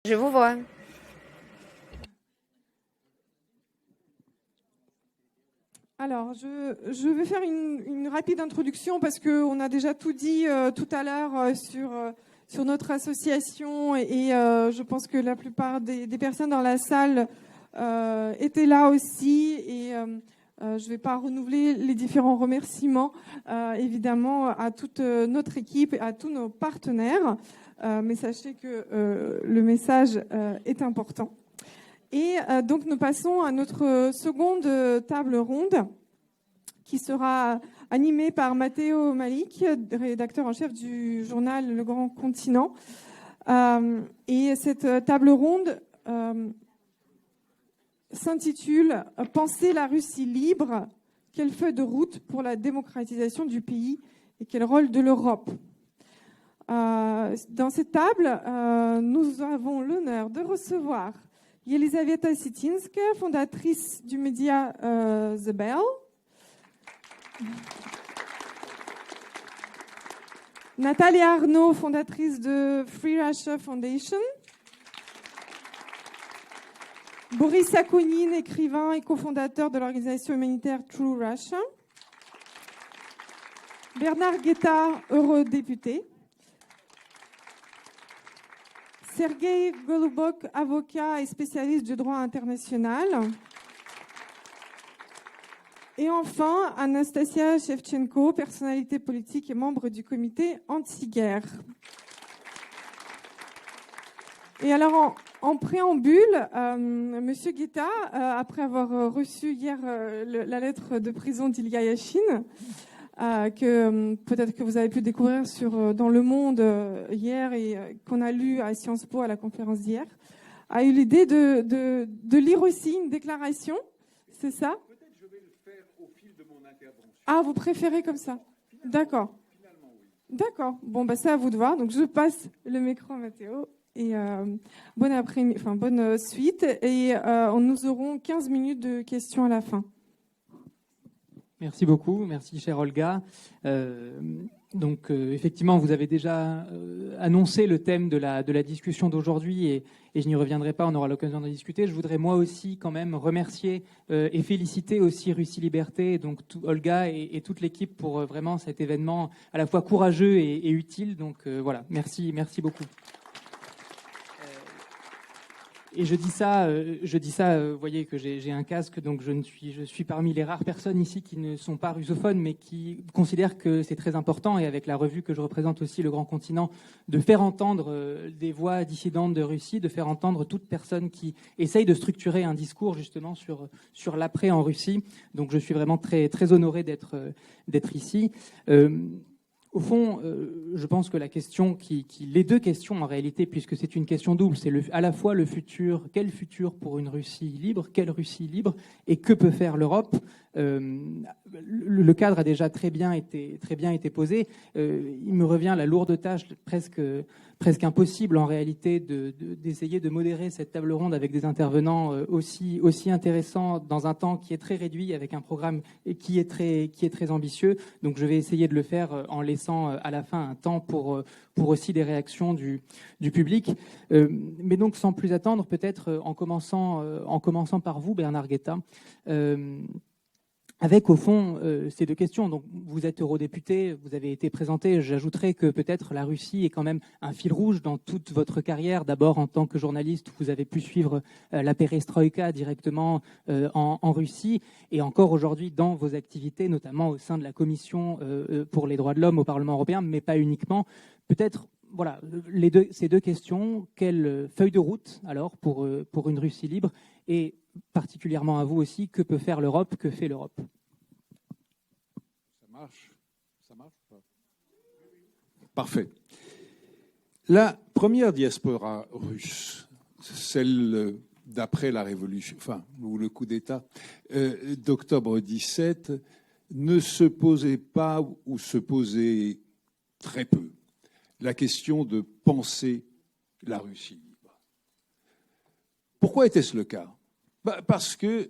Je vous vois. Alors, je vais faire une rapide introduction parce qu'on a déjà tout dit tout à l'heure sur notre association et je pense que la plupart des personnes dans la salle étaient là aussi et je ne vais pas renouveler les différents remerciements, évidemment, à toute notre équipe et à tous nos partenaires, mais sachez que le message est important. Et donc, nous passons à notre seconde table ronde qui sera animée par Matteo Malik, rédacteur en chef du journal Le Grand Continent. Et cette table ronde s'intitule « Penser la Russie libre, quelle feuille de route pour la démocratisation du pays et quel rôle de l'Europe ?» Dans cette table, nous avons l'honneur de recevoir Yelizaveta Sitinska, fondatrice du média The Bell. Nathalie Arnaud, fondatrice de Free Russia Foundation. Boris Akounine, écrivain et cofondateur de l'organisation humanitaire True Russia. Bernard Guetta, eurodéputé. Sergei Golubok, avocat et spécialiste du droit international. Et enfin, Anastasia Shevchenko, personnalité politique et membre du comité anti-guerre. Et alors, en préambule, Monsieur Guetta, après avoir reçu hier la lettre de prison d'Ilya Yachine, que peut-être que vous avez pu découvrir dans Le Monde hier et qu'on a lu à Sciences Po à la conférence d'hier, a eu l'idée de lire aussi une déclaration, c'est ça ? Peut-être je vais le faire au fil de mon intervention. Ah, vous préférez comme ça ? D'accord. Finalement, oui. D'accord. Bon, c'est à vous de voir. Donc, je passe le micro à Matteo. Et bonne suite. Et nous aurons 15 minutes de questions à la fin. Merci beaucoup, merci chère Olga. Effectivement, vous avez déjà annoncé le thème de la discussion d'aujourd'hui et je n'y reviendrai pas, on aura l'occasion d'en discuter. Je voudrais moi aussi quand même remercier et féliciter aussi Russie Liberté, donc Olga et toute l'équipe pour vraiment cet événement à la fois courageux et utile. Donc voilà, merci beaucoup. Et je dis ça, vous voyez que j'ai un casque, donc je suis parmi les rares personnes ici qui ne sont pas russophones, mais qui considèrent que c'est très important, et avec la revue que je représente aussi, Le Grand Continent, de faire entendre des voix dissidentes de Russie, de faire entendre toute personne qui essaye de structurer un discours justement sur l'après en Russie. Donc je suis vraiment très, très honoré d'être ici. Au fond, je pense que la question les deux questions en réalité, puisque c'est une question double, c'est à la fois le futur, quel futur pour une Russie libre, quelle Russie libre, et que peut faire l'Europe. Le cadre a déjà très bien été posé. Il me revient la lourde tâche presque impossible en réalité d'essayer de modérer cette table ronde avec des intervenants aussi intéressants dans un temps qui est très réduit, avec un programme qui est très ambitieux. Donc je vais essayer de le faire en laissant à la fin un temps pour aussi des réactions du public. Mais donc sans plus attendre, peut-être en commençant par vous, Bernard Guetta, avec, au fond, ces deux questions. Donc, vous êtes eurodéputé, vous avez été présenté. J'ajouterais que peut-être la Russie est quand même un fil rouge dans toute votre carrière. D'abord, en tant que journaliste, vous avez pu suivre la perestroïka directement en Russie. Et encore aujourd'hui, dans vos activités, notamment au sein de la Commission pour les droits de l'homme au Parlement européen, mais pas uniquement. Peut-être, voilà, ces deux questions. Quelle feuille de route, alors, pour une Russie libre ? Et particulièrement à vous aussi, que peut faire l'Europe, que fait l'Europe ? Ça marche ou pas ? Parfait. La première diaspora russe, celle d'après la révolution, ou le coup d'État d'octobre 17, ne se posait pas ou se posait très peu la question de penser la Russie libre. Pourquoi était-ce le cas ? Parce que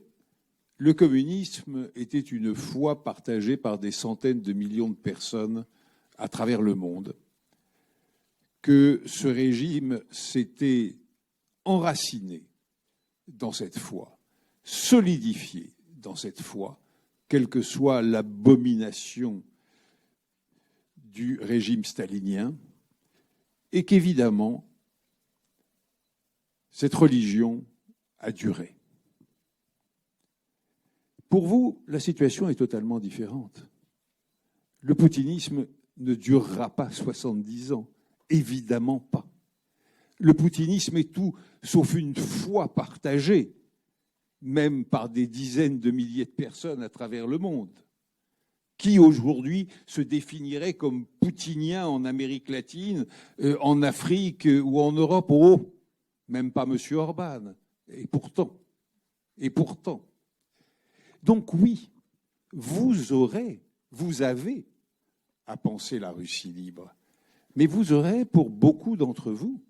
le communisme était une foi partagée par des centaines de millions de personnes à travers le monde, que ce régime s'était enraciné dans cette foi, solidifié dans cette foi, quelle que soit l'abomination du régime stalinien, et qu'évidemment, cette religion a duré. Pour vous, la situation est totalement différente. Le poutinisme ne durera pas 70 ans, évidemment pas. Le poutinisme est tout sauf une foi partagée, même par des dizaines de milliers de personnes à travers le monde. Qui aujourd'hui se définirait comme poutinien en Amérique latine, en Afrique ou en Europe? Oh, même pas M. Orban. Et pourtant. Donc oui, vous avez à penser la Russie libre, mais vous aurez, pour beaucoup d'entre vous,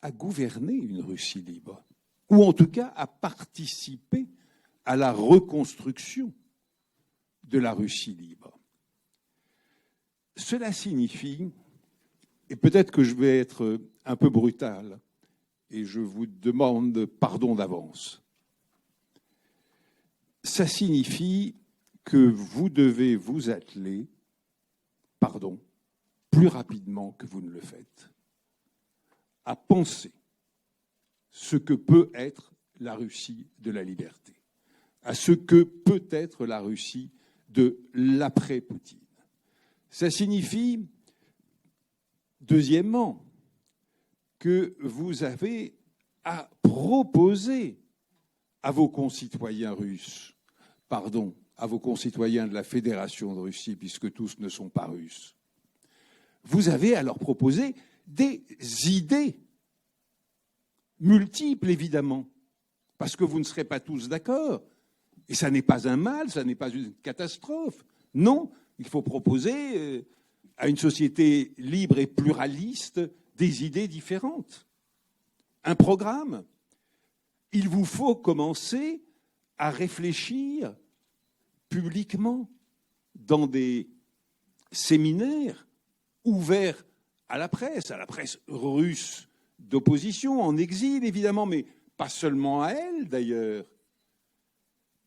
à gouverner une Russie libre, ou en tout cas à participer à la reconstruction de la Russie libre. Cela signifie, et peut-être que je vais être un peu brutal, et je vous demande pardon d'avance, ça signifie que vous devez vous atteler, plus rapidement que vous ne le faites, à penser ce que peut être la Russie de la liberté, à ce que peut être la Russie de l'après-Poutine. Ça signifie, deuxièmement, que vous avez à proposer à vos concitoyens russes, à vos concitoyens de la Fédération de Russie, puisque tous ne sont pas russes, vous avez à leur proposer des idées multiples, évidemment, parce que vous ne serez pas tous d'accord. Et ça n'est pas un mal, ça n'est pas une catastrophe. Non, il faut proposer à une société libre et pluraliste des idées différentes. Un programme. Il vous faut commencer à réfléchir publiquement dans des séminaires ouverts à la presse russe d'opposition, en exil évidemment, mais pas seulement à elle d'ailleurs.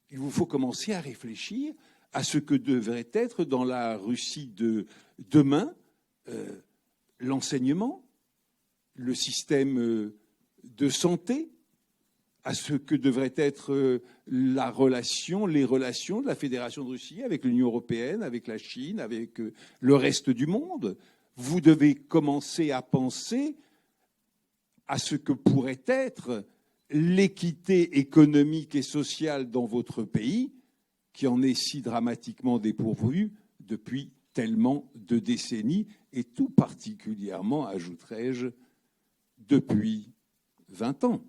Il vous faut commencer à réfléchir à ce que devrait être dans la Russie de demain l'enseignement, le système de santé, à ce que devrait être les relations de la Fédération de Russie avec l'Union européenne, avec la Chine, avec le reste du monde. Vous devez commencer à penser à ce que pourrait être l'équité économique et sociale dans votre pays, qui en est si dramatiquement dépourvue depuis tellement de décennies, et tout particulièrement, ajouterais-je, depuis 20 ans.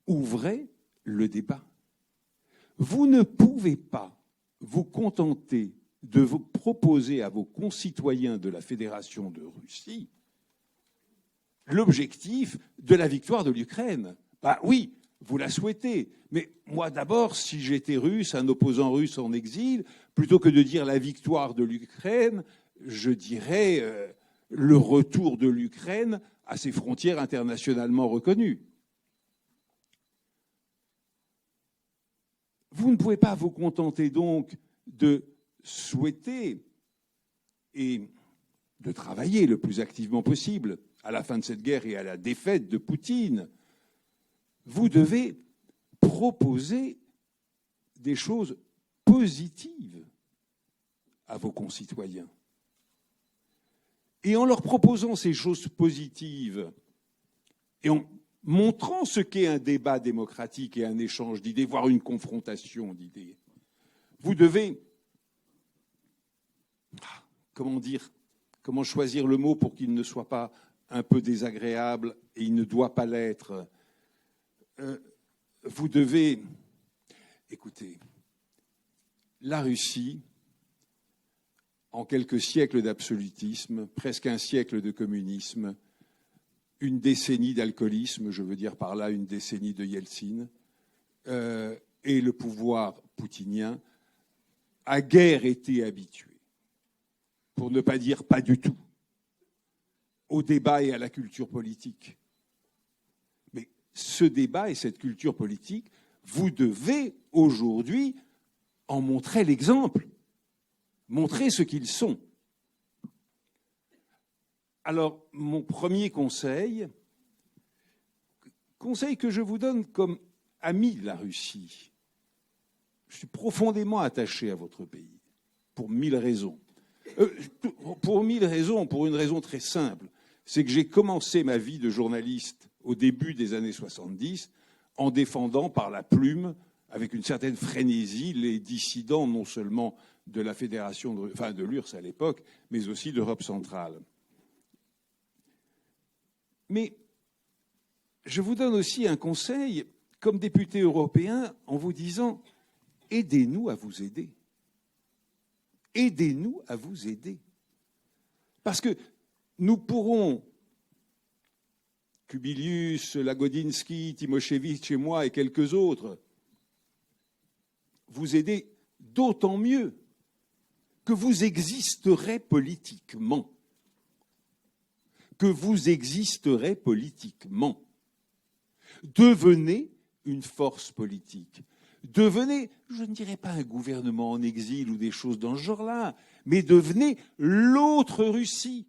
Ouvrez le débat. Vous ne pouvez pas vous contenter de vous proposer à vos concitoyens de la Fédération de Russie l'objectif de la victoire de l'Ukraine. Oui, vous la souhaitez, mais moi d'abord, si j'étais russe, un opposant russe en exil, plutôt que de dire la victoire de l'Ukraine, je dirais le retour de l'Ukraine à ses frontières internationalement reconnues. Vous ne pouvez pas vous contenter donc de souhaiter et de travailler le plus activement possible à la fin de cette guerre et à la défaite de Poutine. Vous devez proposer des choses positives à vos concitoyens. Et en leur proposant ces choses positives et en montrant ce qu'est un débat démocratique et un échange d'idées, voire une confrontation d'idées, vous devez, comment choisir le mot pour qu'il ne soit pas un peu désagréable, et il ne doit pas l'être. Vous devez, écoutez, la Russie, en quelques siècles d'absolutisme, presque un siècle de communisme, une décennie d'alcoolisme, je veux dire par là une décennie de Yeltsin, et le pouvoir poutinien a guère été habitué, pour ne pas dire pas du tout, au débat et à la culture politique. Mais ce débat et cette culture politique, vous devez aujourd'hui en montrer l'exemple, montrer ce qu'ils sont. Alors, mon premier conseil que je vous donne comme ami de la Russie, je suis profondément attaché à votre pays, pour 1000 raisons. Pour une raison très simple, c'est que j'ai commencé ma vie de journaliste au début des années 70 en défendant par la plume, avec une certaine frénésie, les dissidents non seulement de la fédération, de l'URSS à l'époque, mais aussi d'Europe centrale. Mais je vous donne aussi un conseil, comme député européen, en vous disant « aidez-nous à vous aider ». Aidez-nous à vous aider. Parce que nous pourrons, Kubilius, Lagodinsky, Timošević et moi et quelques autres, vous aider d'autant mieux que vous existerez politiquement. Que vous existerez politiquement. Devenez une force politique. Devenez, je ne dirais pas un gouvernement en exil ou des choses dans ce genre-là, mais devenez l'autre Russie,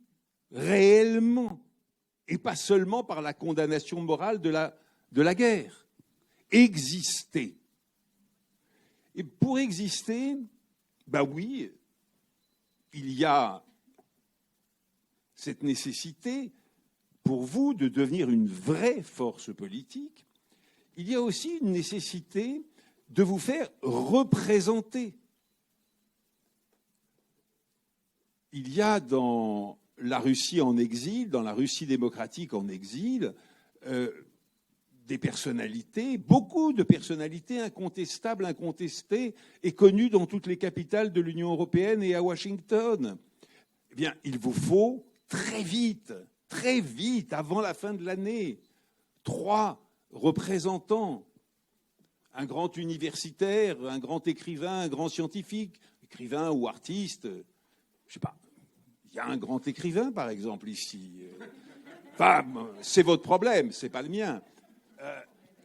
réellement, et pas seulement par la condamnation morale de la guerre. Existez. Et pour exister, ben oui, il y a cette nécessité pour vous de devenir une vraie force politique. Il y a aussi une nécessité de vous faire représenter. Il y a dans la Russie en exil, dans la Russie démocratique en exil, des personnalités, beaucoup de personnalités incontestables, incontestées et connues dans toutes les capitales de l'Union européenne et à Washington. Eh bien, il vous faut très vite, avant la fin de l'année, 3 représentants. Un grand universitaire, un grand écrivain, un grand scientifique, écrivain ou artiste, je sais pas. Il y a un grand écrivain, par exemple, ici. Enfin, c'est votre problème, c'est pas le mien.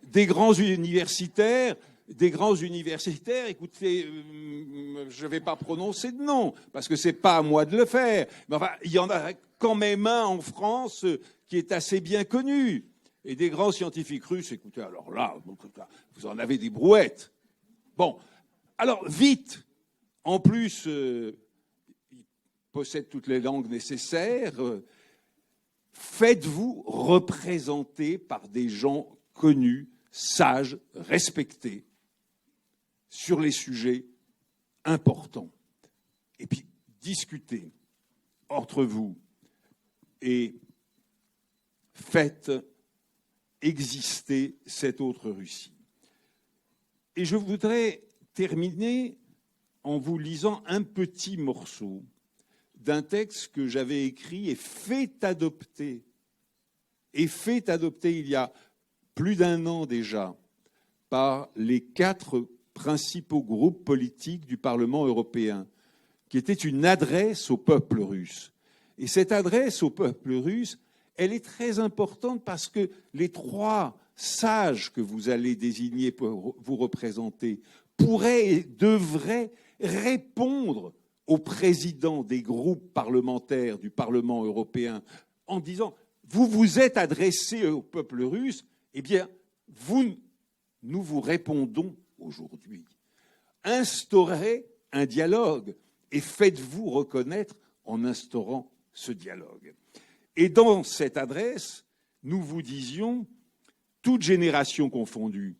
Des grands universitaires, écoutez, je ne vais pas prononcer de nom, parce que c'est pas à moi de le faire. Mais enfin, il y en a quand même un en France qui est assez bien connu. Et des grands scientifiques russes, écoutez, alors là, vous en avez des brouettes. Bon, alors vite, en plus, ils possèdent toutes les langues nécessaires, faites-vous représenter par des gens connus, sages, respectés, sur les sujets importants. Et puis, discutez entre vous et faites exister cette autre Russie. Et je voudrais terminer en vous lisant un petit morceau d'un texte que j'avais écrit et fait adopter il y a plus d'1 an déjà par les 4 principaux groupes politiques du Parlement européen, qui était une adresse au peuple russe. Et cette adresse au peuple russe, elle est très importante parce que les 3 sages que vous allez désigner pour vous représenter pourraient et devraient répondre aux présidents des groupes parlementaires du Parlement européen en disant « Vous vous êtes adressé au peuple russe, eh bien, nous vous répondons aujourd'hui. Instaurez un dialogue et faites-vous reconnaître en instaurant ce dialogue. » Et dans cette adresse, nous vous disions, toutes générations confondues,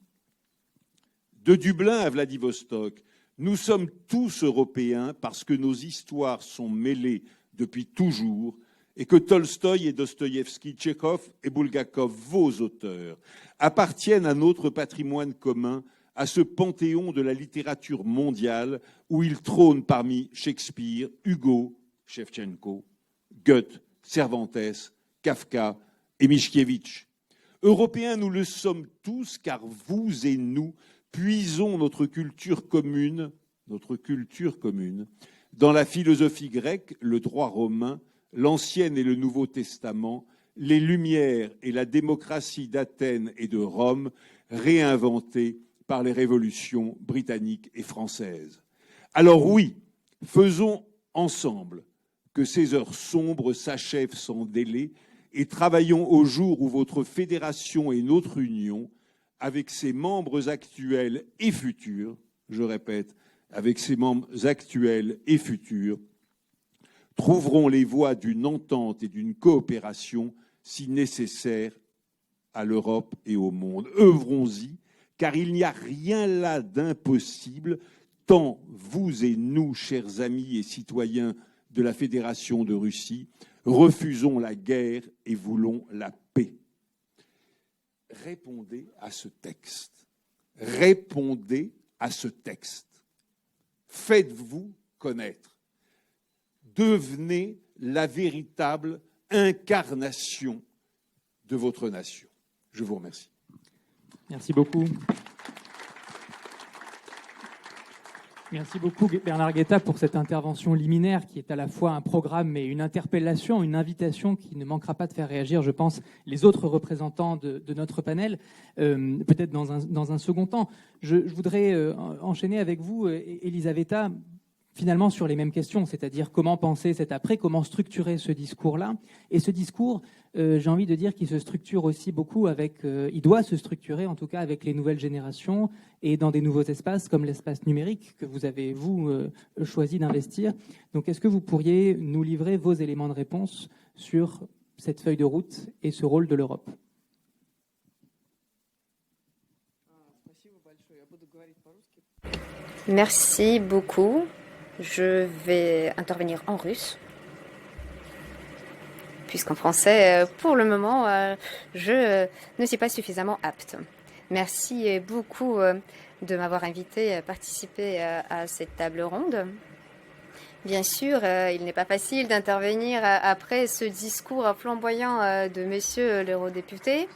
de Dublin à Vladivostok, nous sommes tous européens parce que nos histoires sont mêlées depuis toujours et que Tolstoï et Dostoïevski, Tchekhov et Bulgakov, vos auteurs, appartiennent à notre patrimoine commun, à ce panthéon de la littérature mondiale où ils trônent parmi Shakespeare, Hugo, Shevchenko, Goethe, Cervantes, Kafka et Mickiewicz. Européens, nous le sommes tous, car vous et nous puisons notre culture commune, dans la philosophie grecque, le droit romain, l'Ancien et le Nouveau Testament, les Lumières et la démocratie d'Athènes et de Rome, réinventées par les révolutions britanniques et françaises. Alors oui, faisons ensemble que ces heures sombres s'achèvent sans délai et travaillons au jour où votre fédération et notre union, avec ses membres actuels et futurs, je répète, avec ses membres actuels et futurs, trouveront les voies d'une entente et d'une coopération si nécessaires à l'Europe et au monde. Œuvrons-y, car il n'y a rien là d'impossible, tant vous et nous, chers amis et citoyens de la Fédération de Russie, refusons la guerre et voulons la paix. Répondez à ce texte. Répondez à ce texte. Faites-vous connaître. Devenez la véritable incarnation de votre nation. Je vous remercie. Merci beaucoup. Merci beaucoup Bernard Guetta pour cette intervention liminaire qui est à la fois un programme mais une interpellation, une invitation qui ne manquera pas de faire réagir, je pense, les autres représentants de notre panel, peut-être dans un second temps. Je voudrais enchaîner avec vous, Elisaveta, finalement sur les mêmes questions, c'est-à-dire comment penser cet après, comment structurer ce discours-là. Et ce discours, j'ai envie de dire qu'il se structure aussi beaucoup il doit se structurer en tout cas avec les nouvelles générations et dans des nouveaux espaces comme l'espace numérique que vous avez, choisi d'investir. Donc est-ce que vous pourriez nous livrer vos éléments de réponse sur cette feuille de route et ce rôle de l'Europe ? Merci beaucoup. Je vais intervenir en russe, puisqu'en français, pour le moment, je ne suis pas suffisamment apte. Merci beaucoup de m'avoir invité à participer à cette table ronde. Bien sûr, il n'est pas facile d'intervenir après ce discours flamboyant de messieurs l'eurodéputé,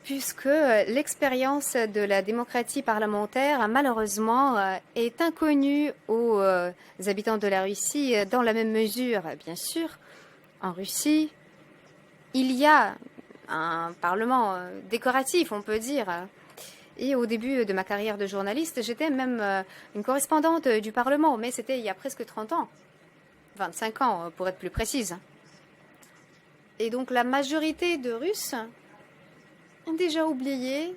puisque l'expérience de la démocratie parlementaire, malheureusement, est inconnue aux habitants de la Russie dans la même mesure. Bien sûr, en Russie, il y a un parlement décoratif, on peut dire. Et au début de ma carrière de journaliste, j'étais même une correspondante du Parlement, mais c'était il y a presque 30 ans, 25 ans pour être plus précise. Et donc la majorité de Russes ont déjà oublié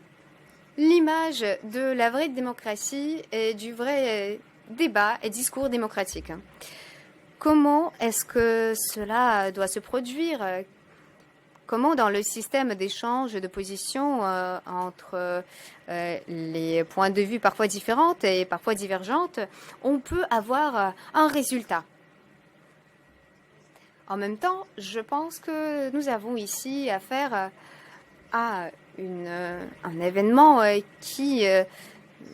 l'image de la vraie démocratie et du vrai débat et discours démocratique. Comment est-ce que cela doit se produire ? Comment, dans le système d'échange de positions entre les points de vue parfois différents et parfois divergentes, on peut avoir un résultat ? En même temps, je pense que nous avons ici affaire à un événement qui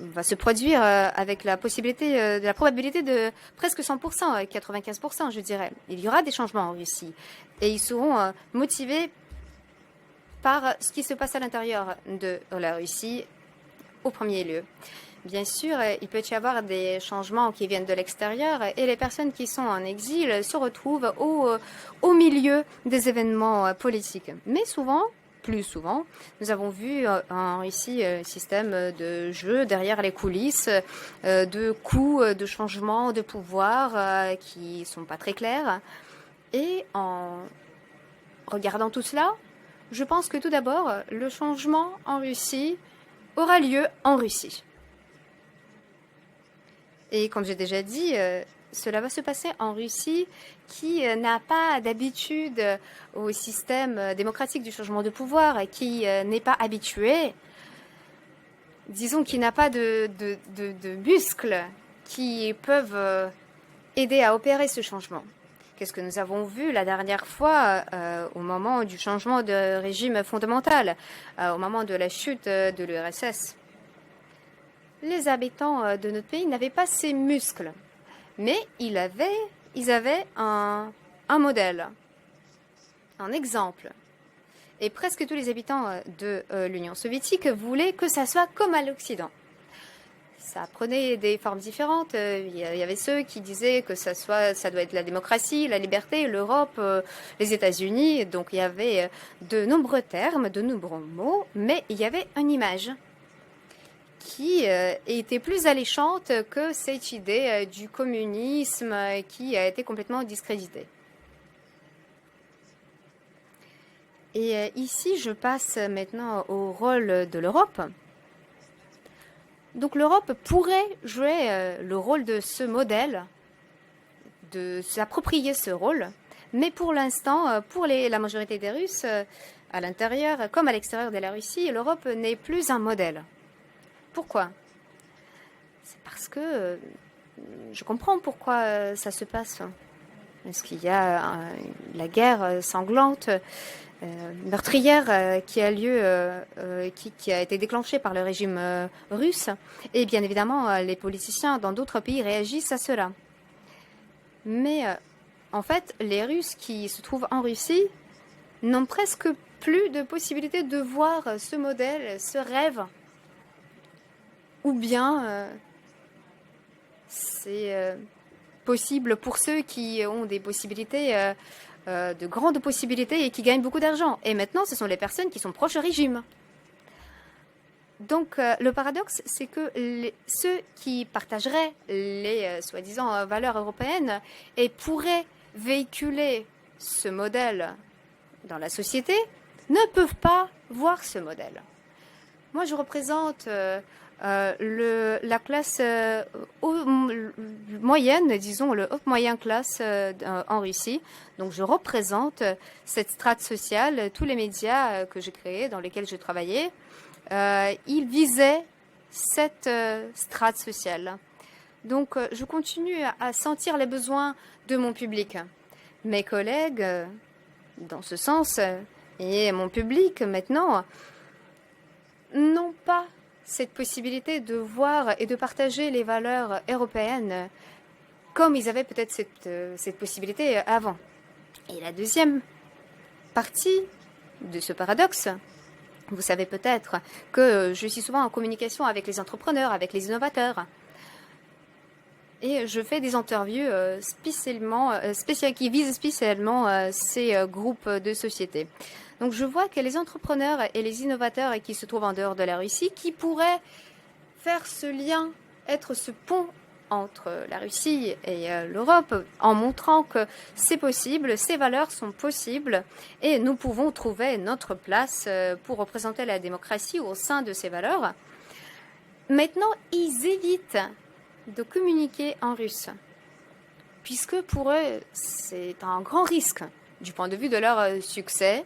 va se produire avec la possibilité, de la probabilité de presque 100%, 95%, je dirais. Il y aura des changements en Russie et ils seront motivés par ce qui se passe à l'intérieur de la Russie au premier lieu. Bien sûr, il peut y avoir des changements qui viennent de l'extérieur et les personnes qui sont en exil se retrouvent au milieu des événements politiques. Mais souvent, plus souvent, nous avons vu en Russie un système de jeu derrière les coulisses, de coups, de changements de pouvoir qui ne sont pas très clairs. Et en regardant tout cela, je pense que tout d'abord, le changement en Russie aura lieu en Russie. Et comme j'ai déjà dit, cela va se passer en Russie qui n'a pas d'habitude au système démocratique du changement de pouvoir, qui n'est pas habitué, disons, qui n'a pas de muscles qui peuvent aider à opérer ce changement. Qu'est-ce que nous avons vu la dernière fois au moment du changement de régime fondamental, au moment de la chute de l'URSS ? Les habitants de notre pays n'avaient pas ces muscles, mais ils avaient un modèle, un exemple. Et presque tous les habitants de l'Union soviétique voulaient que ça soit comme à l'Occident. ça prenait des formes différentes. Il y avait ceux qui disaient que ça doit être la démocratie, la liberté, l'Europe, les États-Unis. Donc il y avait de nombreux termes, de nombreux mots, mais il y avait une image qui était plus alléchante que cette idée du communisme qui a été complètement discréditée. Et ici, je passe maintenant au rôle de l'Europe. Donc l'Europe pourrait jouer le rôle de ce modèle, de s'approprier ce rôle, mais pour l'instant, pour la majorité des Russes, à l'intérieur comme à l'extérieur de la Russie, l'Europe n'est plus un modèle. Pourquoi? C'est parce que je comprends pourquoi ça se passe. Parce qu'il y a la guerre sanglante, meurtrière qui a lieu, qui a été déclenchée par le régime russe. Et bien évidemment, les politiciens dans d'autres pays réagissent à cela. Mais en fait, les Russes qui se trouvent en Russie n'ont presque plus de possibilité de voir ce modèle, ce rêve. Ou bien c'est possible pour ceux qui ont des possibilités, de grandes possibilités et qui gagnent beaucoup d'argent. Et maintenant, ce sont les personnes qui sont proches au régime. Donc, le paradoxe, c'est que ceux qui partageraient les soi-disant valeurs européennes et pourraient véhiculer ce modèle dans la société ne peuvent pas voir ce modèle. Moi, je représente la classe moyenne, disons le haut moyen classe en Russie. Donc je représente cette strate sociale. Tous les médias que j'ai créés, dans lesquels je travaillais, ils visaient cette strate sociale. Donc je continue à sentir les besoins de mon public. Mes collègues, dans ce sens, et mon public maintenant, n'ont pas cette possibilité de voir et de partager les valeurs européennes comme ils avaient peut-être cette possibilité avant. Et la deuxième partie de ce paradoxe, vous savez peut-être que je suis souvent en communication avec les entrepreneurs, avec les innovateurs. Et je fais des interviews qui visent spécialement ces groupes de sociétés. Donc je vois que les entrepreneurs et les innovateurs qui se trouvent en dehors de la Russie, qui pourraient faire ce lien, être ce pont entre la Russie et l'Europe, en montrant que c'est possible, ces valeurs sont possibles, et nous pouvons trouver notre place pour représenter la démocratie au sein de ces valeurs. Maintenant, ils évitent de communiquer en russe, puisque pour eux, c'est un grand risque du point de vue de leur succès,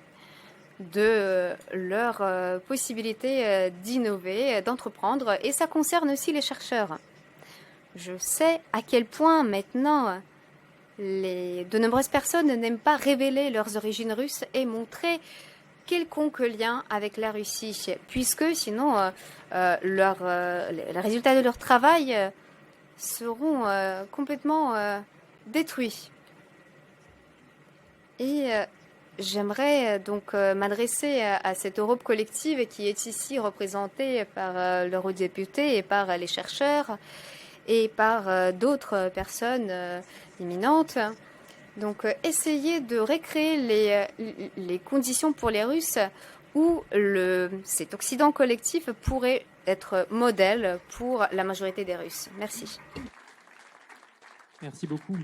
de leur possibilité d'innover, d'entreprendre, et ça concerne aussi les chercheurs. Je sais à quel point maintenant de nombreuses personnes n'aiment pas révéler leurs origines russes et montrer quelconque lien avec la Russie, puisque sinon les résultats de leur travail seront complètement détruits. Et j'aimerais donc m'adresser à cette Europe collective qui est ici représentée par l'eurodéputé et par les chercheurs et par d'autres personnes imminentes. Donc essayer de recréer les conditions pour les Russes où cet Occident collectif pourrait être modèle pour la majorité des Russes. Merci. Merci beaucoup.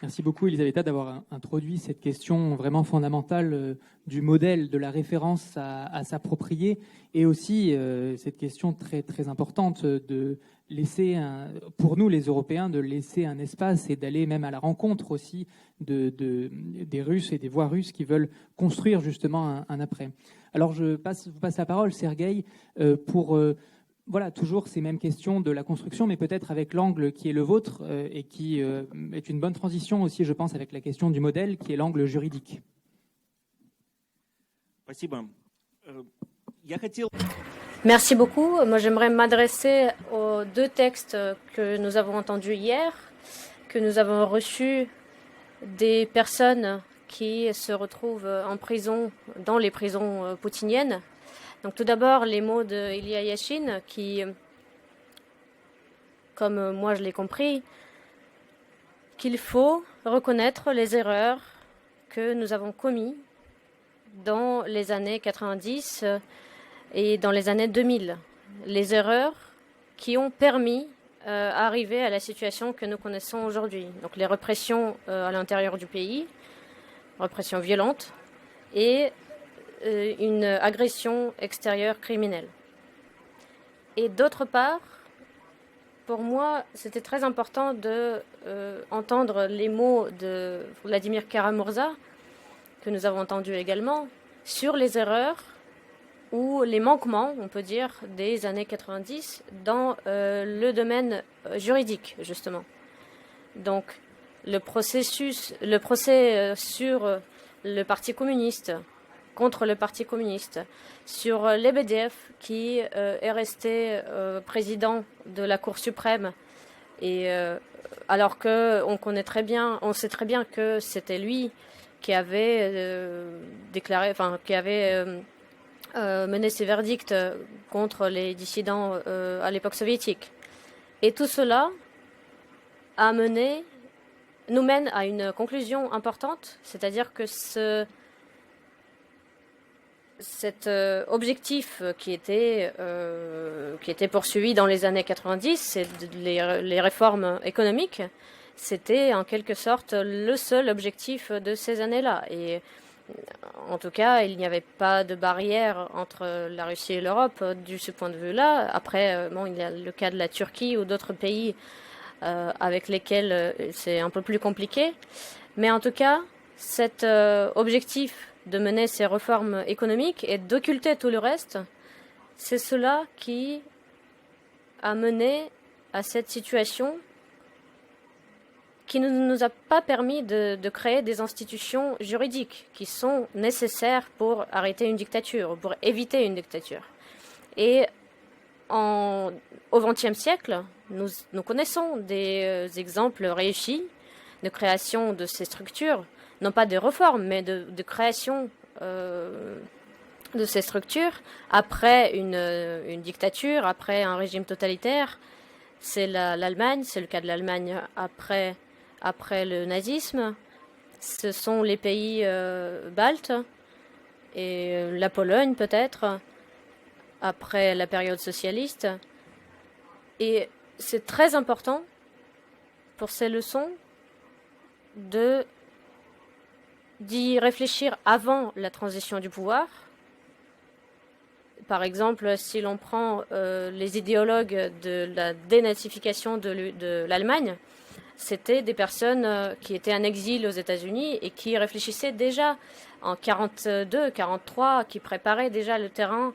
Merci beaucoup, Elisabetta, d'avoir introduit cette question vraiment fondamentale du modèle, de la référence à s'approprier, et aussi cette question très, très importante de laisser, pour nous les Européens, de laisser un espace et d'aller même à la rencontre aussi des Russes et des voix russes qui veulent construire justement un après. Alors je vous passe la parole, Sergueï, pour... Voilà, toujours ces mêmes questions de la construction, mais peut-être avec l'angle qui est le vôtre et qui est une bonne transition aussi, je pense, avec la question du modèle, qui est l'angle juridique. Merci beaucoup. Moi, j'aimerais m'adresser aux deux textes que nous avons entendus hier, que nous avons reçus des personnes qui se retrouvent en prison, dans les prisons poutiniennes. Donc tout d'abord, les mots d'Ilya Yashin qui comme moi je l'ai compris, qu'il faut reconnaître les erreurs que nous avons commises dans les années 90 et dans les années 2000. Les erreurs qui ont permis d'arriver à la situation que nous connaissons aujourd'hui. Donc les répressions à l'intérieur du pays, répression violente et une agression extérieure criminelle. Et d'autre part, pour moi, c'était très important d'entendre les mots de Vladimir Kara-Murza, que nous avons entendu également, sur les erreurs ou les manquements, on peut dire, des années 90 dans le domaine juridique, justement. Donc, le procès sur le Parti communiste, contre le Parti communiste, sur l'EBDF qui est resté président de la Cour suprême, et alors on sait très bien que c'était lui qui avait mené ses verdicts contre les dissidents à l'époque soviétique. Et tout cela nous mène à une conclusion importante, c'est-à-dire que cet objectif qui était poursuivi dans les années 90, c'est les réformes économiques, c'était en quelque sorte le seul objectif de ces années-là. Et en tout cas, il n'y avait pas de barrière entre la Russie et l'Europe de ce point de vue-là. Après, il y a le cas de la Turquie ou d'autres pays avec lesquels c'est un peu plus compliqué. Mais en tout cas, cet objectif de mener ces réformes économiques et d'occulter tout le reste, c'est cela qui a mené à cette situation qui ne nous a pas permis de créer des institutions juridiques qui sont nécessaires pour arrêter une dictature, pour éviter une dictature. Et au XXe siècle, nous connaissons des exemples réussis de création de ces structures, non pas de réforme, mais de création de ces structures après une dictature, après un régime totalitaire. C'est l'Allemagne, c'est le cas de l'Allemagne après le nazisme. Ce sont les pays baltes et la Pologne peut-être, après la période socialiste. Et c'est très important pour ces leçons d'y réfléchir avant la transition du pouvoir. Par exemple, si l'on prend les idéologues de la dénazification de l'Allemagne, c'était des personnes qui étaient en exil aux États-Unis et qui réfléchissaient déjà en 1942, 1943, qui préparaient déjà le terrain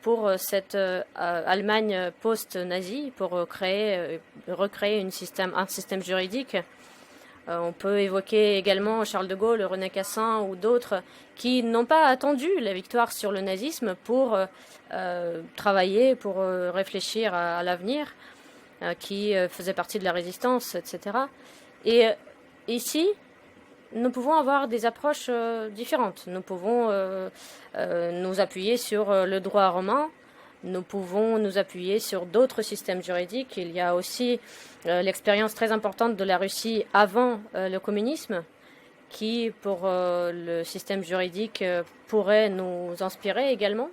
pour cette Allemagne post-nazie, pour recréer un système juridique. On peut évoquer également Charles de Gaulle, René Cassin ou d'autres qui n'ont pas attendu la victoire sur le nazisme pour travailler, pour réfléchir à l'avenir, qui faisaient partie de la résistance, etc. Et ici, nous pouvons avoir des approches différentes. Nous pouvons nous appuyer sur le droit romain, nous pouvons nous appuyer sur d'autres systèmes juridiques. Il y a aussi l'expérience très importante de la Russie avant le communisme, qui, pour le système juridique, pourrait nous inspirer également.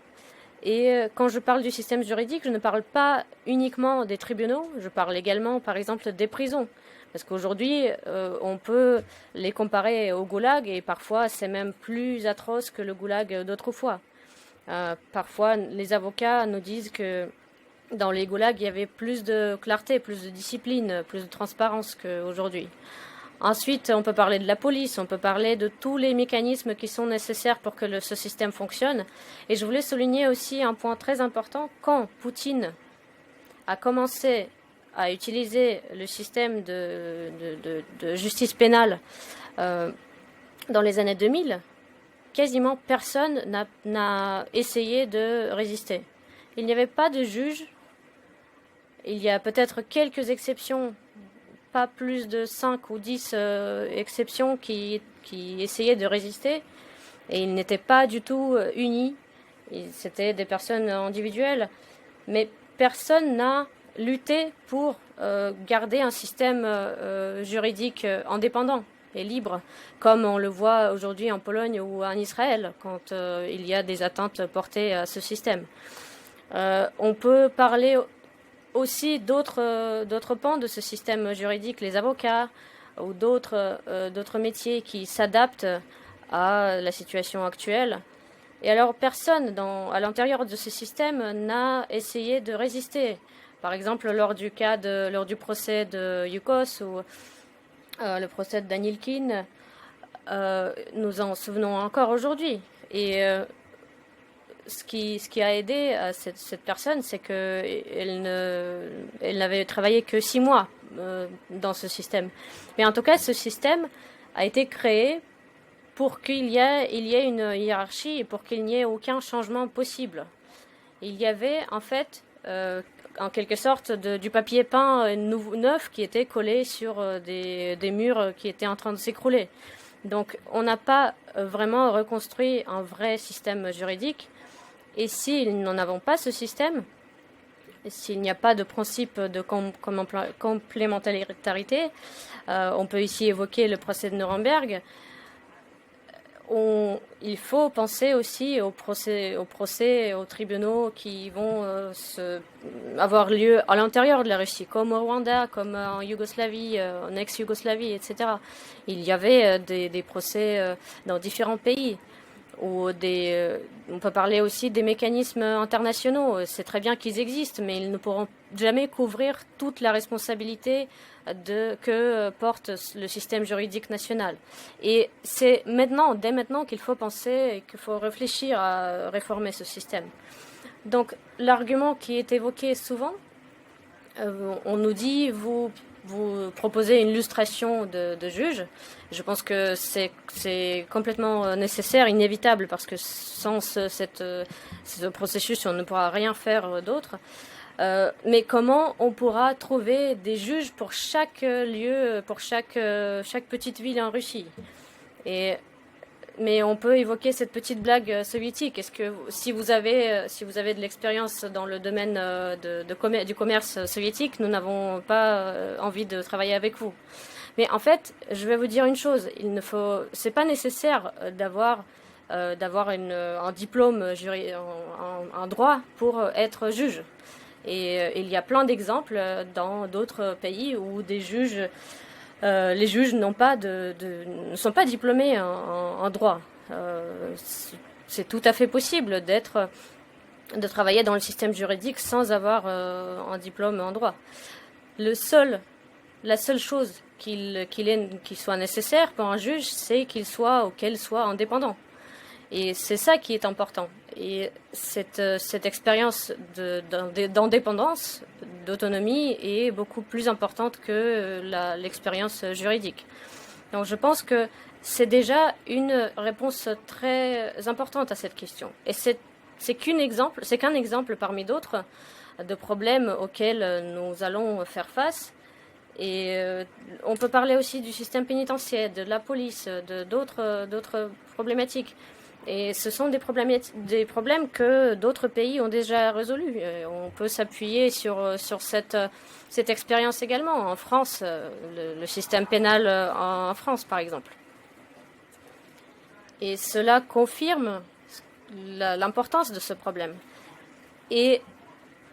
Et quand je parle du système juridique, je ne parle pas uniquement des tribunaux, je parle également, par exemple, des prisons. Parce qu'aujourd'hui, on peut les comparer au goulag, et parfois c'est même plus atroce que le goulag d'autrefois. Parfois, les avocats nous disent que dans les goulags, il y avait plus de clarté, plus de discipline, plus de transparence qu'aujourd'hui. Ensuite, on peut parler de la police, on peut parler de tous les mécanismes qui sont nécessaires pour que ce système fonctionne. Et je voulais souligner aussi un point très important. Quand Poutine a commencé à utiliser le système de justice pénale dans les années 2000, quasiment personne n'a essayé de résister. Il n'y avait pas de juge. Il y a peut-être quelques exceptions, pas plus de 5 ou 10 exceptions qui essayaient de résister. Et ils n'étaient pas du tout unis. C'était des personnes individuelles. Mais personne n'a lutter pour garder un système juridique indépendant et libre, comme on le voit aujourd'hui en Pologne ou en Israël, quand il y a des atteintes portées à ce système. On peut parler aussi d'autres pans de ce système juridique, les avocats ou d'autres métiers qui s'adaptent à la situation actuelle. Et alors personne à l'intérieur de ce système n'a essayé de résister. Par exemple, lors du procès de Yukos ou le procès de Danilkin, nous en souvenons encore aujourd'hui. Et ce qui a aidé cette personne, c'est qu'elle n'avait travaillé que 6 mois dans ce système. Mais en tout cas, ce système a été créé pour qu'il y ait une hiérarchie et pour qu'il n'y ait aucun changement possible. Il y avait en fait, en quelque sorte, du papier peint neuf qui était collé sur des murs qui étaient en train de s'écrouler. Donc on n'a pas vraiment reconstruit un vrai système juridique. Et si nous n'en avons pas ce système, s'il n'y a pas de principe de complémentarité, on peut ici évoquer le procès de Nuremberg. Il faut penser aussi aux tribunaux qui vont avoir lieu à l'intérieur de la Russie, comme au Rwanda, comme en Yougoslavie, en ex-Yougoslavie, etc. Il y avait des procès dans différents pays. On peut parler aussi des mécanismes internationaux. C'est très bien qu'ils existent, mais ils ne pourront jamais couvrir toute la responsabilité que porte le système juridique national. Et c'est dès maintenant qu'il faut penser et qu'il faut réfléchir à réformer ce système. Donc l'argument qui est évoqué souvent, on nous dit vous proposez une lustration de juges. Je pense que c'est complètement nécessaire, inévitable, parce que sans ce processus, on ne pourra rien faire d'autre. Mais comment on pourra trouver des juges pour chaque lieu, pour chaque petite ville en Russie? Mais on peut évoquer cette petite blague soviétique. Est-ce que si vous avez de l'expérience dans le domaine du commerce soviétique, nous n'avons pas envie de travailler avec vous. Mais en fait, je vais vous dire une chose. C'est pas nécessaire d'avoir un diplôme en droit pour être juge. Et il y a plein d'exemples dans d'autres pays où les juges ne sont pas diplômés en droit. C'est tout à fait possible de travailler dans le système juridique sans avoir un diplôme en droit. La seule chose qu'il soit nécessaire pour un juge, c'est qu'il soit ou qu'elle soit indépendant. Et c'est ça qui est important. Et cette expérience d'indépendance, d'autonomie est beaucoup plus importante que l'expérience juridique. Donc je pense que c'est déjà une réponse très importante à cette question. Et c'est qu'un exemple parmi d'autres de problèmes auxquels nous allons faire face. Et on peut parler aussi du système pénitentiaire, de la police, d'autres problématiques. Et ce sont des problèmes que d'autres pays ont déjà résolus. On peut s'appuyer sur cette expérience également. En France, le système pénal en France, par exemple. Et cela confirme l'importance de ce problème. Et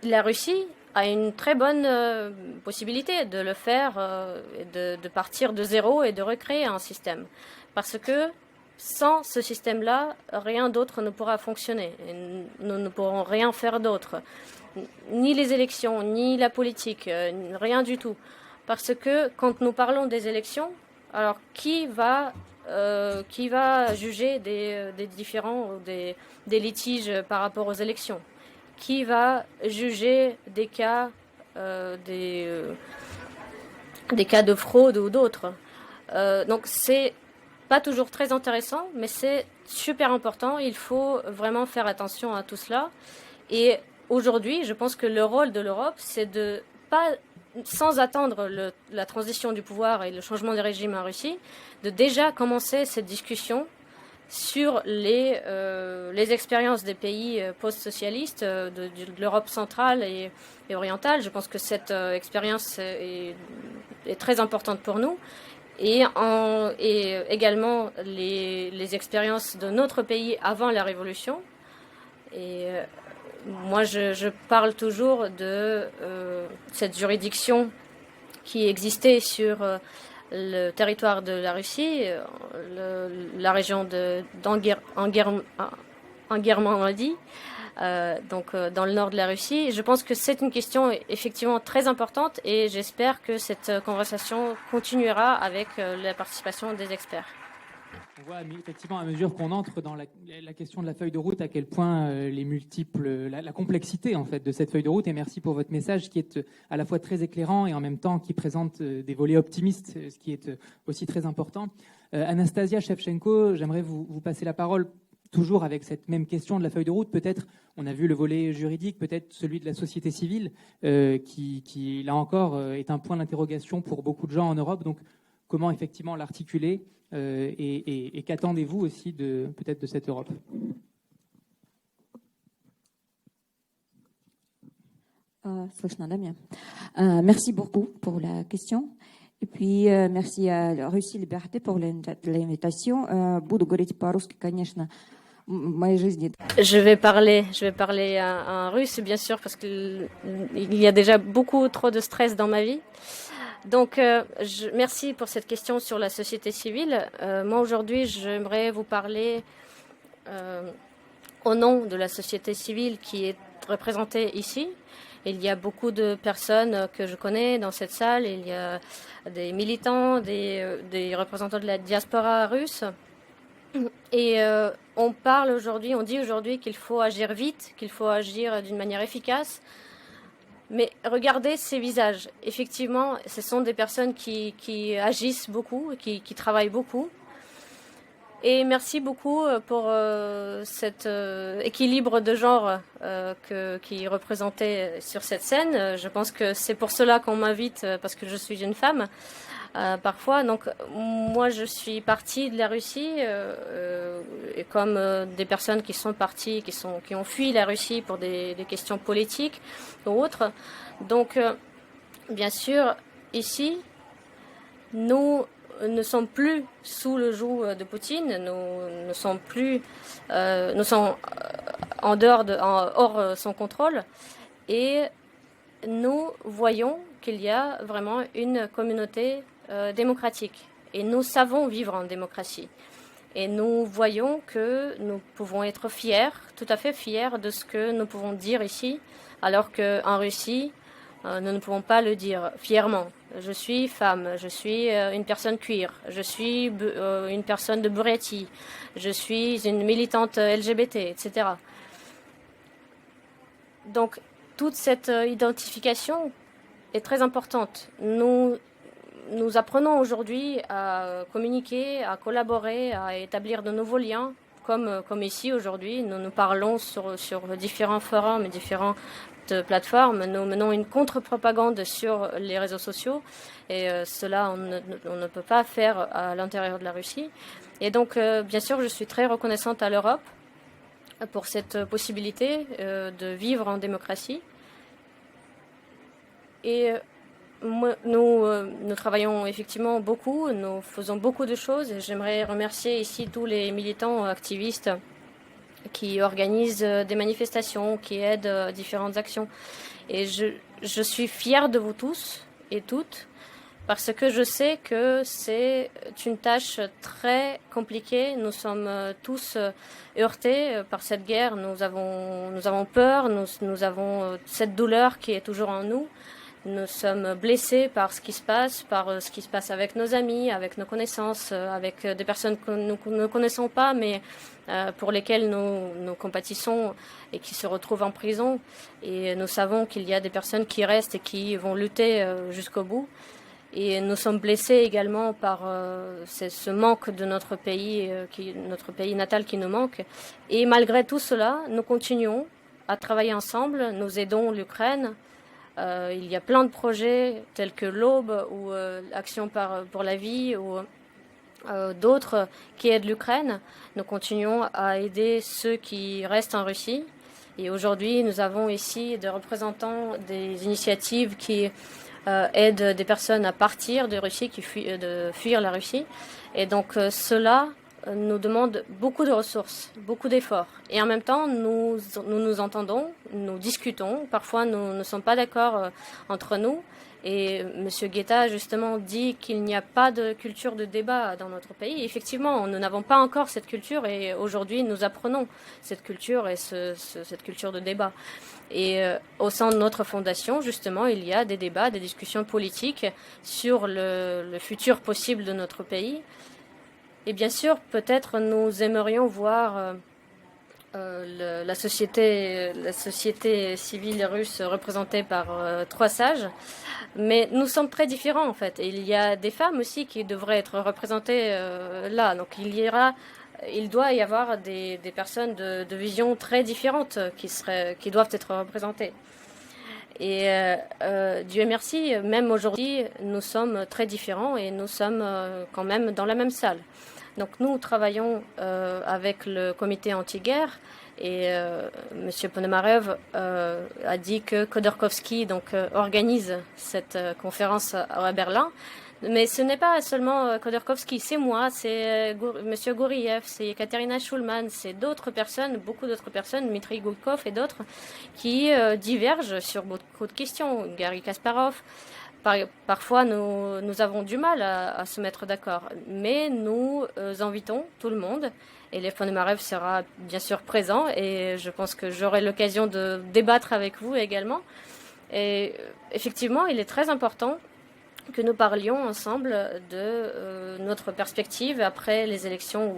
la Russie a une très bonne possibilité de le faire, de partir de zéro et de recréer un système. Parce que sans ce système-là, rien d'autre ne pourra fonctionner. Et nous ne pourrons rien faire d'autre. Ni les élections, ni la politique, rien du tout. Parce que quand nous parlons des élections, alors qui va juger des différends ou des litiges par rapport aux élections? Qui va juger des cas de fraude ou d'autres? Donc c'est pas toujours très intéressant, mais c'est super important. Il faut vraiment faire attention à tout cela. Et aujourd'hui, je pense que le rôle de l'Europe, c'est de pas, sans attendre la transition du pouvoir et le changement de régime en Russie, de déjà commencer cette discussion sur les expériences des pays post-socialistes de l'Europe centrale et orientale. Je pense que cette expérience est très importante pour nous. Et également les expériences de notre pays avant la Révolution. Et moi, je parle toujours de cette juridiction qui existait sur le territoire de la Russie, la région d'Anguermandy, donc dans le nord de la Russie. Je pense que c'est une question effectivement très importante et j'espère que cette conversation continuera avec la participation des experts. On voit effectivement à mesure qu'on entre dans la question de la feuille de route à quel point la complexité en fait de cette feuille de route. Et merci pour votre message qui est à la fois très éclairant et en même temps qui présente des volets optimistes, ce qui est aussi très important. Anastasia Shevchenko, j'aimerais vous passer la parole. Toujours avec cette même question de la feuille de route, peut-être, on a vu le volet juridique, peut-être celui de la société civile, qui là encore est un point d'interrogation pour beaucoup de gens en Europe. Donc, comment effectivement l'articuler et qu'attendez-vous aussi peut-être de cette Europe? Слышно, да, меня? Merci beaucoup pour la question. Et puis, merci à Russie Liberté pour l'invitation. Буду говорить по-русски, конечно. Je vais parler en russe, bien sûr, parce qu'il y a déjà beaucoup trop de stress dans ma vie. Donc, merci pour cette question sur la société civile. Moi, aujourd'hui, j'aimerais vous parler au nom de la société civile qui est représentée ici. Il y a beaucoup de personnes que je connais dans cette salle. Il y a des militants, des représentants de la diaspora russe. Et on dit aujourd'hui qu'il faut agir vite, qu'il faut agir d'une manière efficace. Mais regardez ces visages. Effectivement, ce sont des personnes qui agissent beaucoup, qui travaillent beaucoup. Et merci beaucoup pour cet équilibre de genre qui est représenté sur cette scène. Je pense que c'est pour cela qu'on m'invite, parce que je suis une femme. Parfois, donc moi je suis partie de la Russie et comme des personnes qui sont parties, qui ont fui la Russie pour des questions politiques ou autres. Donc bien sûr ici nous ne sommes plus sous le joug de Poutine, nous sommes hors son contrôle et nous voyons qu'il y a vraiment une communauté démocratique. Et nous savons vivre en démocratie. Et nous voyons que nous pouvons être fiers, tout à fait fiers de ce que nous pouvons dire ici, alors qu'en Russie, nous ne pouvons pas le dire fièrement. Je suis femme, je suis une personne queer, je suis une personne de Buryatie, je suis une militante LGBT, etc. Donc, toute cette identification est très importante. Nous apprenons aujourd'hui à communiquer, à collaborer, à établir de nouveaux liens, comme ici aujourd'hui. Nous parlons sur différents forums et différentes plateformes. Nous menons une contre-propagande sur les réseaux sociaux et cela, on ne peut pas faire à l'intérieur de la Russie. Et donc, bien sûr, je suis très reconnaissante à l'Europe pour cette possibilité de vivre en démocratie. Et nous travaillons effectivement beaucoup, nous faisons beaucoup de choses. J'aimerais remercier ici tous les militants activistes qui organisent des manifestations, qui aident différentes actions. Et je suis fière de vous tous et toutes parce que je sais que c'est une tâche très compliquée. Nous sommes tous heurtés par cette guerre. Nous avons peur, nous avons cette douleur qui est toujours en nous. Nous sommes blessés par ce qui se passe avec nos amis, avec nos connaissances, avec des personnes que nous ne connaissons pas, mais pour lesquelles nous compatissons et qui se retrouvent en prison. Et nous savons qu'il y a des personnes qui restent et qui vont lutter jusqu'au bout. Et nous sommes blessés également par ce manque de notre pays natal qui nous manque. Et malgré tout cela, nous continuons à travailler ensemble, nous aidons l'Ukraine. Il y a plein de projets tels que l'Aube ou Action pour la vie ou d'autres qui aident l'Ukraine. Nous continuons à aider ceux qui restent en Russie. Et aujourd'hui, nous avons ici des représentants des initiatives qui aident des personnes à partir de Russie, de fuir la Russie. Et donc cela nous demande beaucoup de ressources, beaucoup d'efforts. Et en même temps, nous entendons, nous discutons. Parfois, nous ne sommes pas d'accord entre nous. Et M. Guetta, justement, dit qu'il n'y a pas de culture de débat dans notre pays. Effectivement, nous n'avons pas encore cette culture et aujourd'hui, nous apprenons cette culture et cette culture de débat. Et au sein de notre fondation, justement, il y a des débats, des discussions politiques sur le futur possible de notre pays. Et bien sûr, peut-être nous aimerions voir la société civile russe représentée par 3 sages. Mais nous sommes très différents en fait. Et il y a des femmes aussi qui devraient être représentées là. Donc il doit y avoir des personnes de vision très différentes qui doivent être représentées. Et Dieu merci, même aujourd'hui, nous sommes très différents et nous sommes quand même dans la même salle. Donc nous travaillons avec le comité anti-guerre et M. Ponomarev a dit que Khodorkovsky organise cette conférence à Berlin. Mais ce n'est pas seulement Khodorkovsky, c'est moi, c'est M. Gouriev, c'est Katerina Schulman, c'est d'autres personnes, beaucoup d'autres personnes, Dmitry Gulkov et d'autres, qui divergent sur beaucoup de questions. Garry Kasparov. Parfois, nous avons du mal à se mettre d'accord, mais nous invitons tout le monde. Et Lev Ponomarev sera bien sûr présent et je pense que j'aurai l'occasion de débattre avec vous également. Et effectivement, il est très important que nous parlions ensemble de notre perspective après les élections,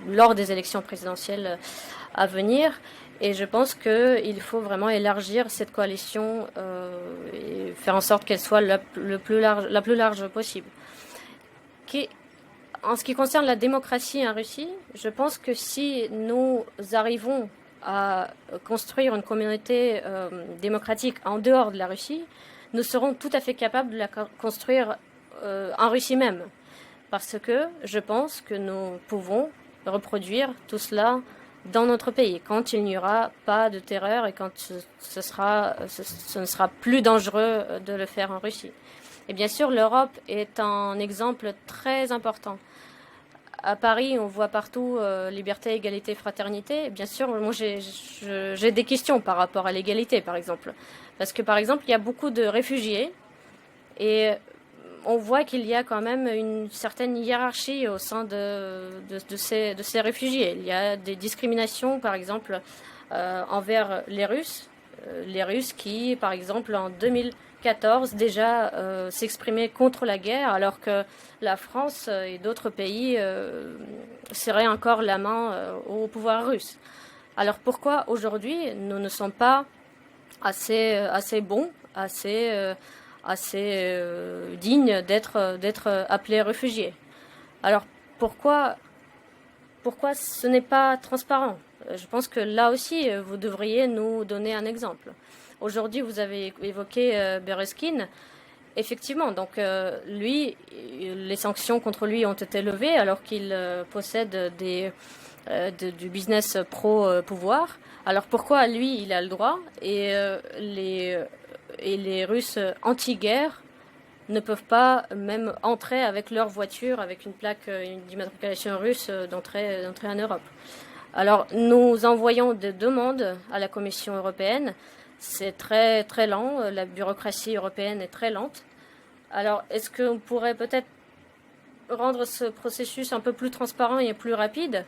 lors des élections présidentielles à venir. Et je pense qu'il faut vraiment élargir cette coalition et faire en sorte qu'elle soit la plus large possible. En ce qui concerne la démocratie en Russie, je pense que si nous arrivons à construire une communauté démocratique en dehors de la Russie, nous serons tout à fait capables de la construire en Russie même. Parce que je pense que nous pouvons reproduire tout cela dans notre pays, quand il n'y aura pas de terreur et quand ce ne sera plus dangereux de le faire en Russie. Et bien sûr, l'Europe est un exemple très important. À Paris, on voit partout liberté, égalité, fraternité. Bien sûr, moi, j'ai des questions par rapport à l'égalité, par exemple. Parce que, par exemple, il y a beaucoup de réfugiés et on voit qu'il y a quand même une certaine hiérarchie au sein de ces réfugiés. Il y a des discriminations, par exemple, envers les Russes. Les Russes qui, par exemple, en 2014, déjà s'exprimaient contre la guerre, alors que la France et d'autres pays serraient encore la main au pouvoir russe. Alors pourquoi aujourd'hui nous ne sommes pas assez bons, assez dignes d'être appelés réfugiés? Alors pourquoi ce n'est pas transparent? Je pense que là aussi, vous devriez nous donner un exemple. Aujourd'hui, vous avez évoqué Bereskin. Effectivement, donc lui, les sanctions contre lui ont été levées alors qu'il possède du business pro-pouvoir. Alors pourquoi lui, il a le droit et les Russes anti-guerre ne peuvent pas même entrer avec leur voiture, avec une plaque d'immatriculation russe, d'entrer en Europe? Alors, nous envoyons des demandes à la Commission européenne. C'est très, très lent. La bureaucratie européenne est très lente. Alors, est-ce qu'on pourrait peut-être rendre ce processus un peu plus transparent et plus rapide?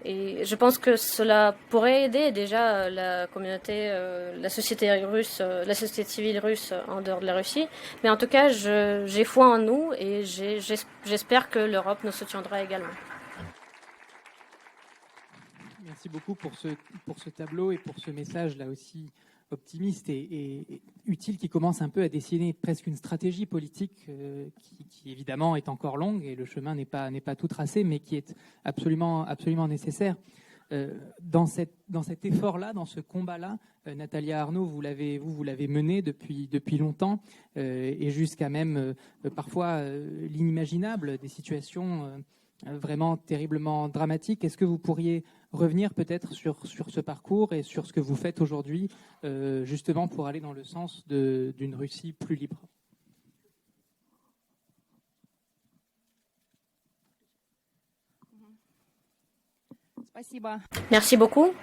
Et je pense que cela pourrait aider déjà la communauté, la société russe, la société civile russe en dehors de la Russie. Mais en tout cas, j'ai foi en nous et j'espère que l'Europe nous soutiendra également. Merci beaucoup pour ce tableau et pour ce message là aussi optimiste et utile qui commence un peu à dessiner presque une stratégie politique qui évidemment est encore longue et le chemin n'est pas tout tracé mais qui est absolument nécessaire. Dans cet effort-là, dans ce combat-là, Natalia Arnaud, vous l'avez mené depuis longtemps, et jusqu'à même parfois l'inimaginable, des situations vraiment terriblement dramatiques. Est-ce que vous pourriez revenir peut-être sur ce parcours et sur ce que vous faites aujourd'hui, justement pour aller dans le sens d'une Russie plus libre ? Merci beaucoup.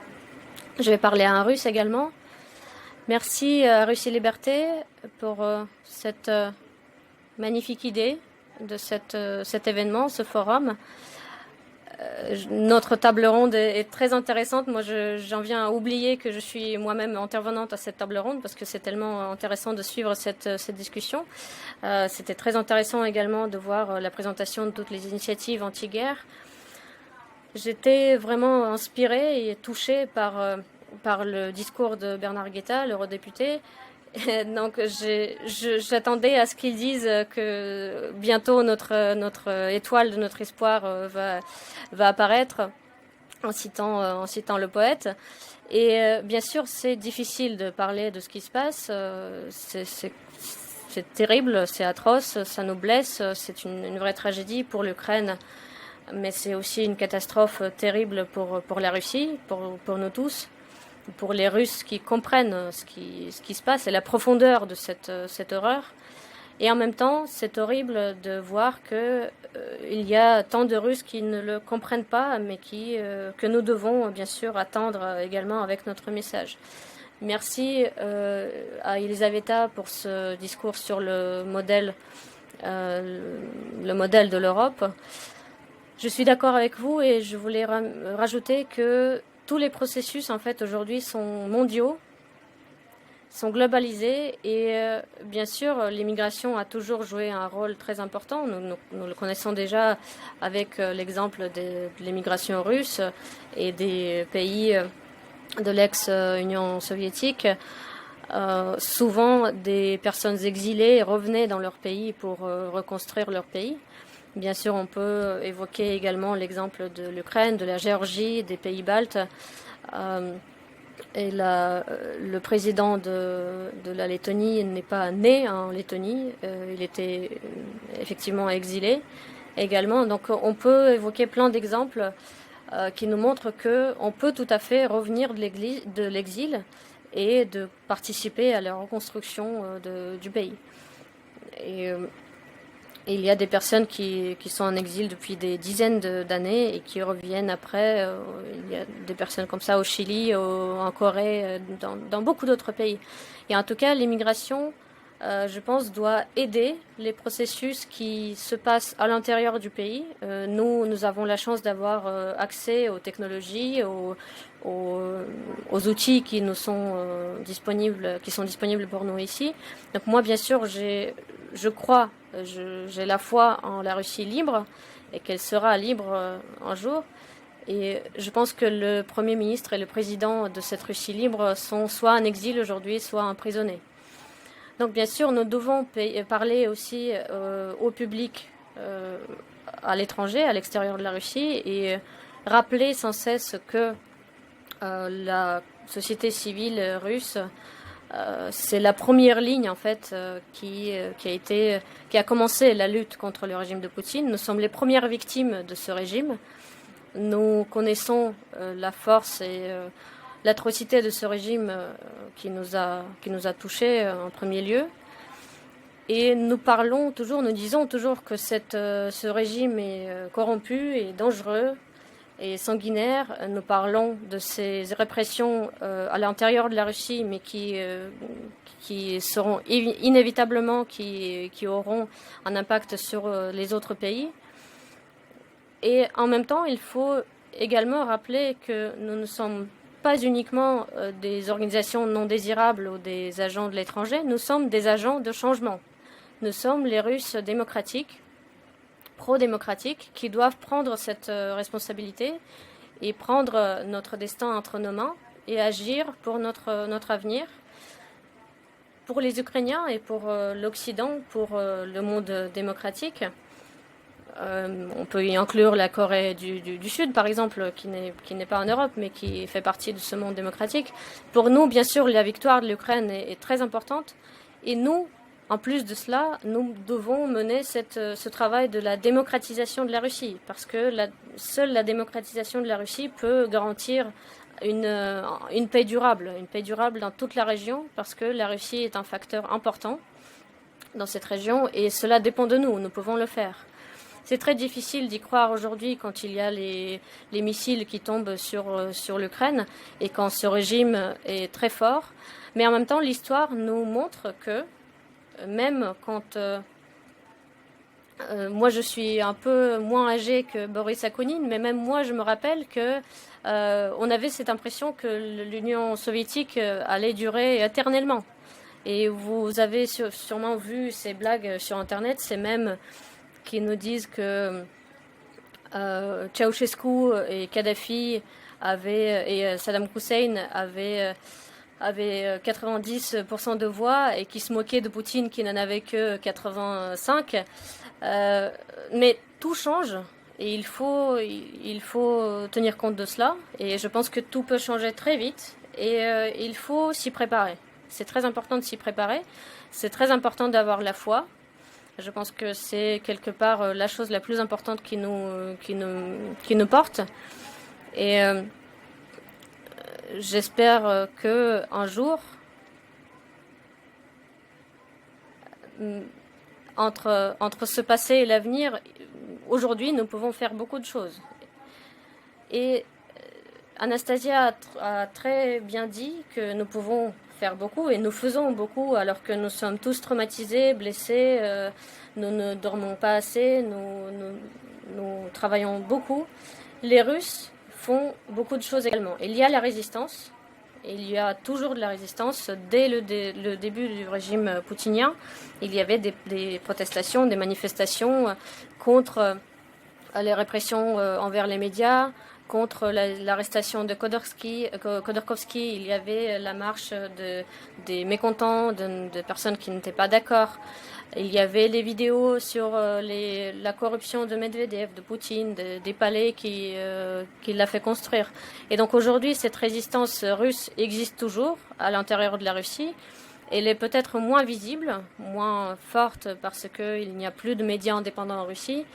Je vais parler en russe également. Merci à Russie Liberté pour cette magnifique idée de cet événement, ce forum. Notre table ronde est très intéressante. Moi, j'en viens à oublier que je suis moi-même intervenante à cette table ronde parce que c'est tellement intéressant de suivre cette discussion. C'était très intéressant également de voir la présentation de toutes les initiatives anti-guerre. J'étais vraiment inspirée et touchée par le discours de Bernard Guetta, l'eurodéputé. Donc j'attendais à ce qu'ils disent que bientôt notre étoile de notre espoir va apparaître en citant le poète. Et bien sûr, c'est difficile de parler de ce qui se passe. C'est terrible, c'est atroce, ça nous blesse. C'est une vraie tragédie pour l'Ukraine. Mais c'est aussi une catastrophe terrible pour la Russie, pour nous tous, pour les Russes qui comprennent ce qui se passe et la profondeur de cette horreur. Et en même temps, c'est horrible de voir il y a tant de Russes qui ne le comprennent pas, mais que nous devons bien sûr attendre également avec notre message. Merci à Elisaveta pour ce discours sur le modèle de l'Europe. Je suis d'accord avec vous et je voulais rajouter que tous les processus en fait aujourd'hui sont mondiaux, sont globalisés et bien sûr l'immigration a toujours joué un rôle très important. Nous le connaissons déjà avec l'exemple de l'immigration russe et des pays de l'ex-Union soviétique. Souvent des personnes exilées revenaient dans leur pays pour reconstruire leur pays. Bien sûr, on peut évoquer également l'exemple de l'Ukraine, de la Géorgie, des pays baltes. Et le président de la Lettonie n'est pas né en Lettonie. Il était effectivement exilé également. Donc on peut évoquer plein d'exemples qui nous montrent qu'on peut tout à fait revenir de l'exil et de participer à la reconstruction du pays. Et il y a des personnes qui sont en exil depuis des dizaines d'années et qui reviennent après. Il y a des personnes comme ça au Chili, en Corée, dans beaucoup d'autres pays. Et en tout cas, l'immigration, je pense, doit aider les processus qui se passent à l'intérieur du pays. Nous avons la chance d'avoir accès aux technologies, aux outils qui nous sont disponibles pour nous ici. Donc moi, bien sûr, j'ai la foi en la Russie libre et qu'elle sera libre un jour. Et je pense que le Premier ministre et le président de cette Russie libre sont soit en exil aujourd'hui, soit emprisonnés. Donc bien sûr, nous devons parler aussi au public à l'étranger, à l'extérieur de la Russie, et rappeler sans cesse que la société civile russe c'est la première ligne en fait qui a commencé la lutte contre le régime de Poutine. Nous sommes les premières victimes de ce régime. Nous connaissons la force et l'atrocité de ce régime qui nous a touchés en premier lieu. Et nous disons toujours que ce régime est corrompu et dangereux et sanguinaire. Nous parlons de ces répressions à l'intérieur de la Russie, mais qui seront inévitablement, qui auront un impact sur les autres pays. Et en même temps, il faut également rappeler que nous ne sommes pas uniquement des organisations non désirables ou des agents de l'étranger, nous sommes des agents de changement. Nous sommes les Russes démocratiques, pro-démocratiques, qui doivent prendre cette responsabilité et prendre notre destin entre nos mains et agir pour notre avenir, pour les Ukrainiens et pour l'Occident, pour le monde démocratique. On peut y inclure la Corée du Sud, par exemple, qui n'est pas en Europe, mais qui fait partie de ce monde démocratique. Pour nous, bien sûr, la victoire de l'Ukraine est très importante. Et nous, en plus de cela, nous devons mener ce travail de la démocratisation de la Russie, parce que seule la démocratisation de la Russie peut garantir une paix durable dans toute la région, parce que la Russie est un facteur important dans cette région, et cela dépend de nous, nous pouvons le faire. C'est très difficile d'y croire aujourd'hui quand il y a les missiles qui tombent sur l'Ukraine et quand ce régime est très fort. Mais en même temps, l'histoire nous montre que même quand... moi, je suis un peu moins âgée que Boris Akounine, mais même moi, je me rappelle que on avait cette impression que l'Union soviétique allait durer éternellement. Et vous avez sûrement vu ces blagues sur Internet, ces mèmes qui nous disent que Ceausescu et Kadhafi et Saddam Hussein avaient 90% de voix et qui se moquaient de Poutine qui n'en avait que 85. Mais tout change et il faut tenir compte de cela. Et je pense que tout peut changer très vite et il faut s'y préparer. C'est très important de s'y préparer. C'est très important d'avoir la foi. Je pense que c'est quelque part la chose la plus importante qui nous porte. Et j'espère que un jour, entre ce passé et l'avenir, aujourd'hui, nous pouvons faire beaucoup de choses. Et Anastasia a très bien dit que nous pouvons faire beaucoup et nous faisons beaucoup alors que nous sommes tous traumatisés, blessés, nous ne dormons pas assez, nous travaillons beaucoup. Les Russes font beaucoup de choses également. Il y a la résistance, il y a toujours de la résistance. Dès le début du régime poutinien, il y avait des protestations, des manifestations contre les répressions envers les médias, contre l'arrestation de Khodorkovsky. Il y avait la marche des mécontents, de personnes qui n'étaient pas d'accord. Il y avait les vidéos sur la corruption de Medvedev, de Poutine, des palais qu'il a fait construire. Et donc aujourd'hui, cette résistance russe existe toujours à l'intérieur de la Russie. Elle est peut-être moins visible, moins forte parce qu'il n'y a plus de médias indépendants en Russie.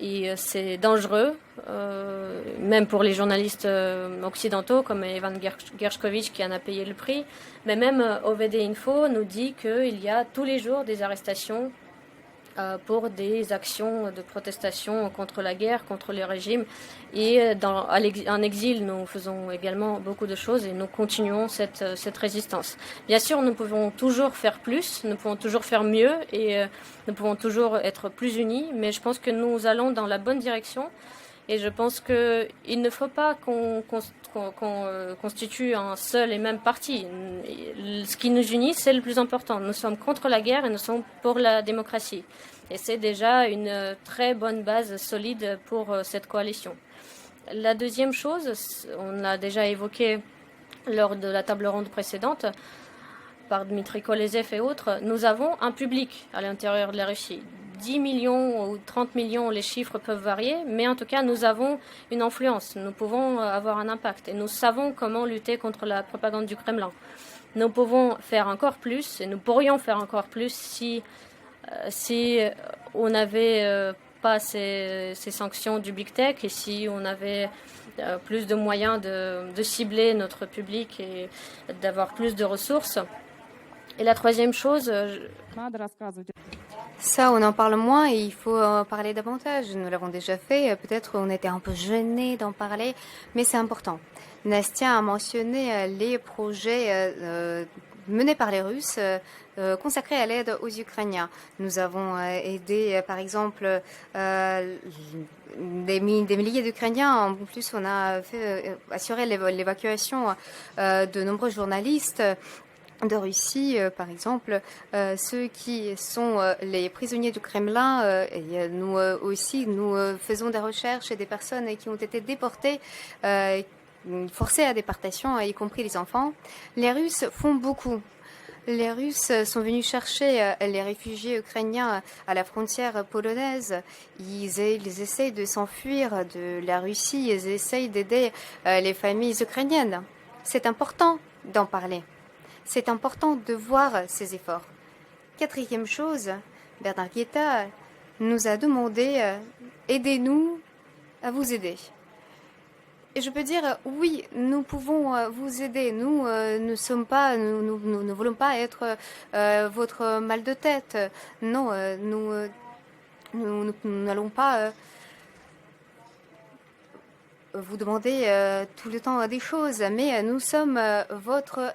Et c'est dangereux, même pour les journalistes occidentaux comme Evan Gershkovich qui en a payé le prix. Mais même OVD Info nous dit qu'il y a tous les jours des arrestations pour des actions de protestation contre la guerre, contre le régime. Et en exil, nous faisons également beaucoup de choses et nous continuons cette résistance. Bien sûr, nous pouvons toujours faire plus, nous pouvons toujours faire mieux et nous pouvons toujours être plus unis, mais je pense que nous allons dans la bonne direction. Et je pense qu'il ne faut pas qu'on constitue un seul et même parti. Ce qui nous unit, c'est le plus important. Nous sommes contre la guerre et nous sommes pour la démocratie. Et c'est déjà une très bonne base solide pour cette coalition. La deuxième chose, on l'a déjà évoqué lors de la table ronde précédente par Dmitry Kolesev et autres, nous avons un public à l'intérieur de la Russie. 10 millions ou 30 millions, les chiffres peuvent varier, mais en tout cas, nous avons une influence. Nous pouvons avoir un impact et nous savons comment lutter contre la propagande du Kremlin. Nous pouvons faire encore plus et nous pourrions faire encore plus si on n'avait pas ces sanctions du Big Tech et si on avait plus de moyens de cibler notre public et d'avoir plus de ressources. Et la troisième chose... Ça, on en parle moins et il faut en parler davantage. Nous l'avons déjà fait. Peut-être on était un peu gênés d'en parler, mais c'est important. Nastia a mentionné les projets menés par les Russes consacrés à l'aide aux Ukrainiens. Nous avons aidé, par exemple, des milliers d'Ukrainiens. En plus, on a assuré l'évacuation de nombreux journalistes de Russie, par exemple, ceux qui sont les prisonniers du Kremlin. Et nous aussi, nous faisons des recherches et des personnes qui ont été déportées, forcées à déportation, y compris les enfants. Les Russes font beaucoup. Les Russes sont venus chercher les réfugiés ukrainiens à la frontière polonaise. Ils essayent de s'enfuir de la Russie, ils essayent d'aider les familles ukrainiennes. C'est important d'en parler. C'est important de voir ces efforts. Quatrième chose, Bernard Guetta nous a demandé aidez-nous à vous aider. Et je peux dire oui, nous pouvons vous aider. Nous ne voulons pas être votre mal de tête. Non, nous n'allons pas vous demander tout le temps des choses, mais nous sommes votre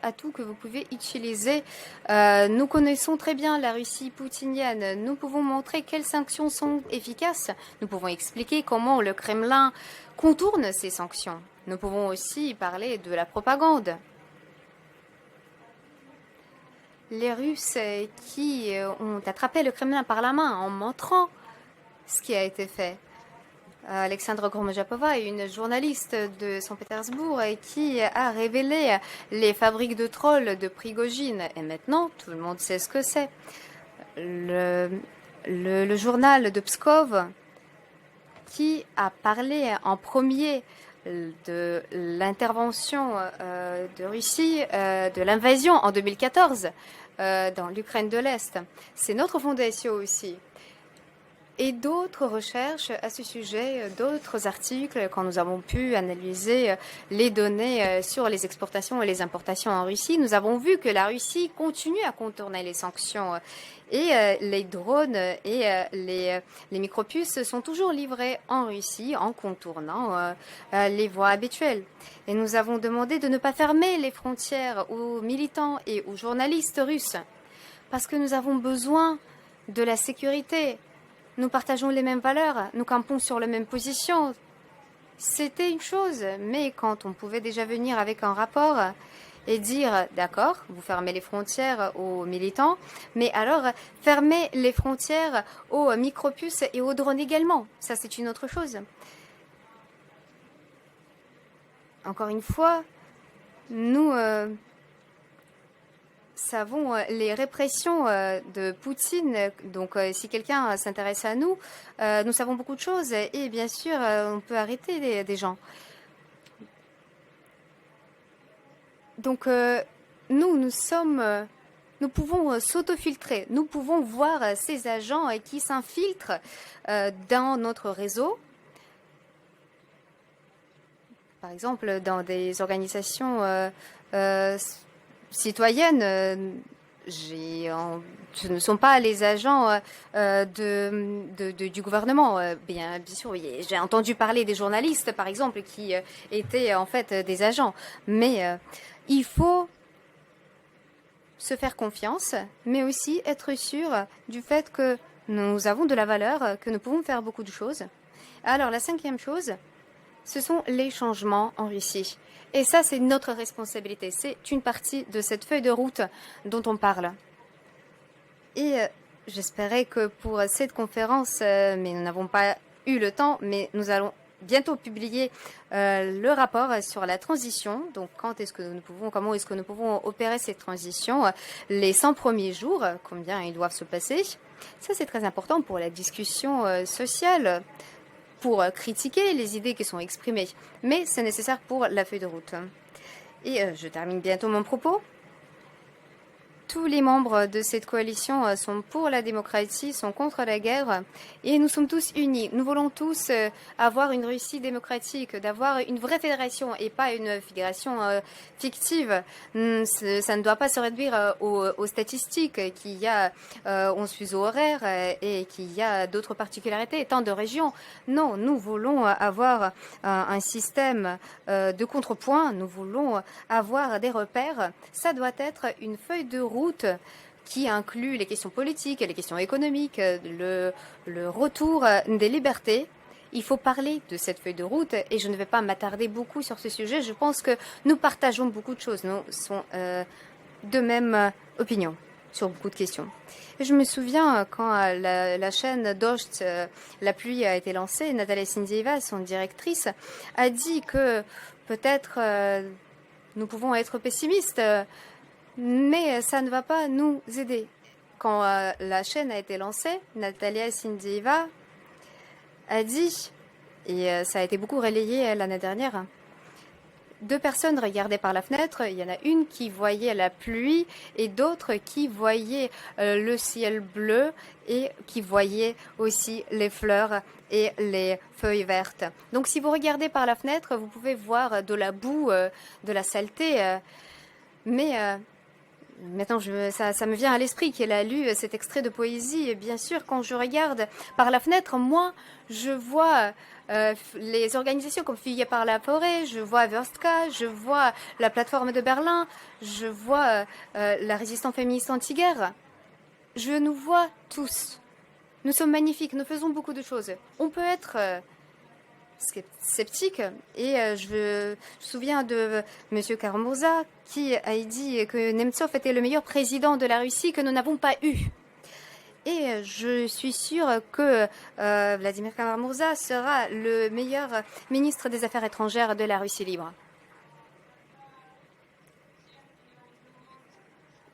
atout que vous pouvez utiliser. Nous connaissons très bien la Russie poutinienne. Nous pouvons montrer quelles sanctions sont efficaces. Nous pouvons expliquer comment le Kremlin contourne ces sanctions. Nous pouvons aussi parler de la propagande. Les Russes qui ont attrapé le Kremlin par la main en montrant ce qui a été fait. Alexandra Gromojapova est une journaliste de Saint-Pétersbourg qui a révélé les fabriques de trolls de Prigojine. Et maintenant, tout le monde sait ce que c'est. Le journal de Pskov qui a parlé en premier de l'intervention de Russie, de l'invasion en 2014 dans l'Ukraine de l'Est. C'est notre fondation aussi. Et d'autres recherches à ce sujet, d'autres articles, quand nous avons pu analyser les données sur les exportations et les importations en Russie, nous avons vu que la Russie continue à contourner les sanctions. Et les drones et les micropuces sont toujours livrés en Russie en contournant les voies habituelles. Et nous avons demandé de ne pas fermer les frontières aux militants et aux journalistes russes parce que nous avons besoin de la sécurité. Nous partageons les mêmes valeurs, nous campons sur la même position. C'était une chose, mais quand on pouvait déjà venir avec un rapport et dire, d'accord, vous fermez les frontières aux militants, mais alors fermez les frontières aux micropuces et aux drones également. Ça, c'est une autre chose. Encore une fois, nous savons les répressions de Poutine. Donc, si quelqu'un s'intéresse à nous, nous savons beaucoup de choses. Et bien sûr, on peut arrêter des gens. Donc, nous pouvons s'autofiltrer. Nous pouvons voir ces agents qui s'infiltrent dans notre réseau. Par exemple, dans des organisations citoyennes, ce ne sont pas les agents du gouvernement. Bien sûr, oui, j'ai entendu parler des journalistes, par exemple, qui étaient en fait des agents. Mais il faut se faire confiance, mais aussi être sûr du fait que nous avons de la valeur, que nous pouvons faire beaucoup de choses. Alors, la cinquième chose, ce sont les changements en Russie. Et ça, c'est notre responsabilité. C'est une partie de cette feuille de route dont on parle. Et j'espérais que pour cette conférence, mais nous n'avons pas eu le temps, mais nous allons bientôt publier le rapport sur la transition. Donc, comment est-ce que nous pouvons opérer cette transition, les 100 premiers jours, combien ils doivent se passer. Ça, c'est très important pour la discussion sociale, pour critiquer les idées qui sont exprimées, mais c'est nécessaire pour la feuille de route. Et je termine bientôt mon propos. Tous les membres de cette coalition sont pour la démocratie, sont contre la guerre, et nous sommes tous unis. Nous voulons tous avoir une Russie démocratique, d'avoir une vraie fédération et pas une fédération fictive. Ça ne doit pas se réduire aux statistiques qu'il y a 11 fuseaux horaires et qu'il y a d'autres particularités, tant de régions. Non, nous voulons avoir un système de contrepoint, nous voulons avoir des repères. Ça doit être une feuille de route qui inclut les questions politiques, les questions économiques, le retour des libertés. Il faut parler de cette feuille de route et je ne vais pas m'attarder beaucoup sur ce sujet. Je pense que nous partageons beaucoup de choses. Nous sommes de même opinion sur beaucoup de questions. Et je me souviens quand la chaîne Dost, La pluie a été lancée, Natalia Sindieva, son directrice, a dit que peut-être nous pouvons être pessimistes, mais ça ne va pas nous aider. Quand la chaîne a été lancée, Natalia Sindieva a dit, et ça a été beaucoup relayé l'année dernière, 2 personnes regardaient par la fenêtre. Il y en a une qui voyait la pluie et d'autres qui voyaient le ciel bleu et qui voyaient aussi les fleurs et les feuilles vertes. Donc si vous regardez par la fenêtre, vous pouvez voir de la boue, de la saleté. Mais maintenant, ça me vient à l'esprit qu'elle a lu cet extrait de poésie. Et bien sûr, quand je regarde par la fenêtre, moi, je vois les organisations comme Filles par la forêt, je vois Verstka, je vois la plateforme de Berlin, je vois la résistance féministe anti-guerre. Je nous vois tous. Nous sommes magnifiques, nous faisons beaucoup de choses. On peut être sceptique et je me souviens de M. Karamurza qui a dit que Nemtsov était le meilleur président de la Russie que nous n'avons pas eu. Et je suis sûre que Vladimir Karamurza sera le meilleur ministre des Affaires étrangères de la Russie libre.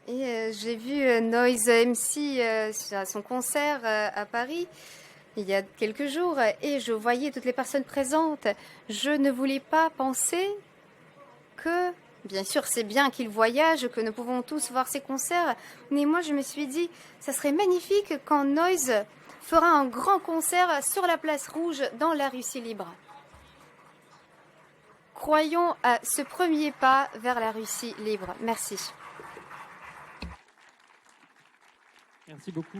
Et j'ai vu Noise MC à son concert à Paris il y a quelques jours et je voyais toutes les personnes présentes. Je ne voulais pas penser que, bien sûr, c'est bien qu'il voyage, que nous pouvons tous voir ses concerts, mais moi je me suis dit, ça serait magnifique quand Noise fera un grand concert sur la place rouge dans la Russie libre. Croyons à ce premier pas vers la Russie libre. Merci. Merci beaucoup.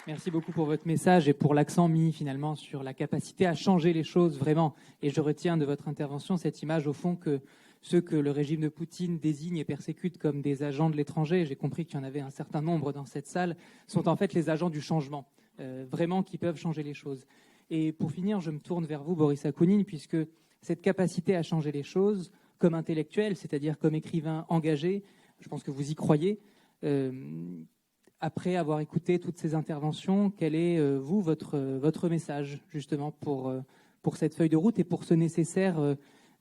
Merci beaucoup pour votre message et pour l'accent mis finalement sur la capacité à changer les choses vraiment. Et je retiens de votre intervention cette image au fond que ceux que le régime de Poutine désigne et persécute comme des agents de l'étranger, j'ai compris qu'il y en avait un certain nombre dans cette salle, sont en fait les agents du changement, vraiment qui peuvent changer les choses. Et pour finir, je me tourne vers vous, Boris Akounine, puisque cette capacité à changer les choses comme intellectuel, c'est-à-dire comme écrivain engagé, je pense que vous y croyez. Après avoir écouté toutes ces interventions, quel est, vous, votre message, justement, pour cette feuille de route et pour ce nécessaire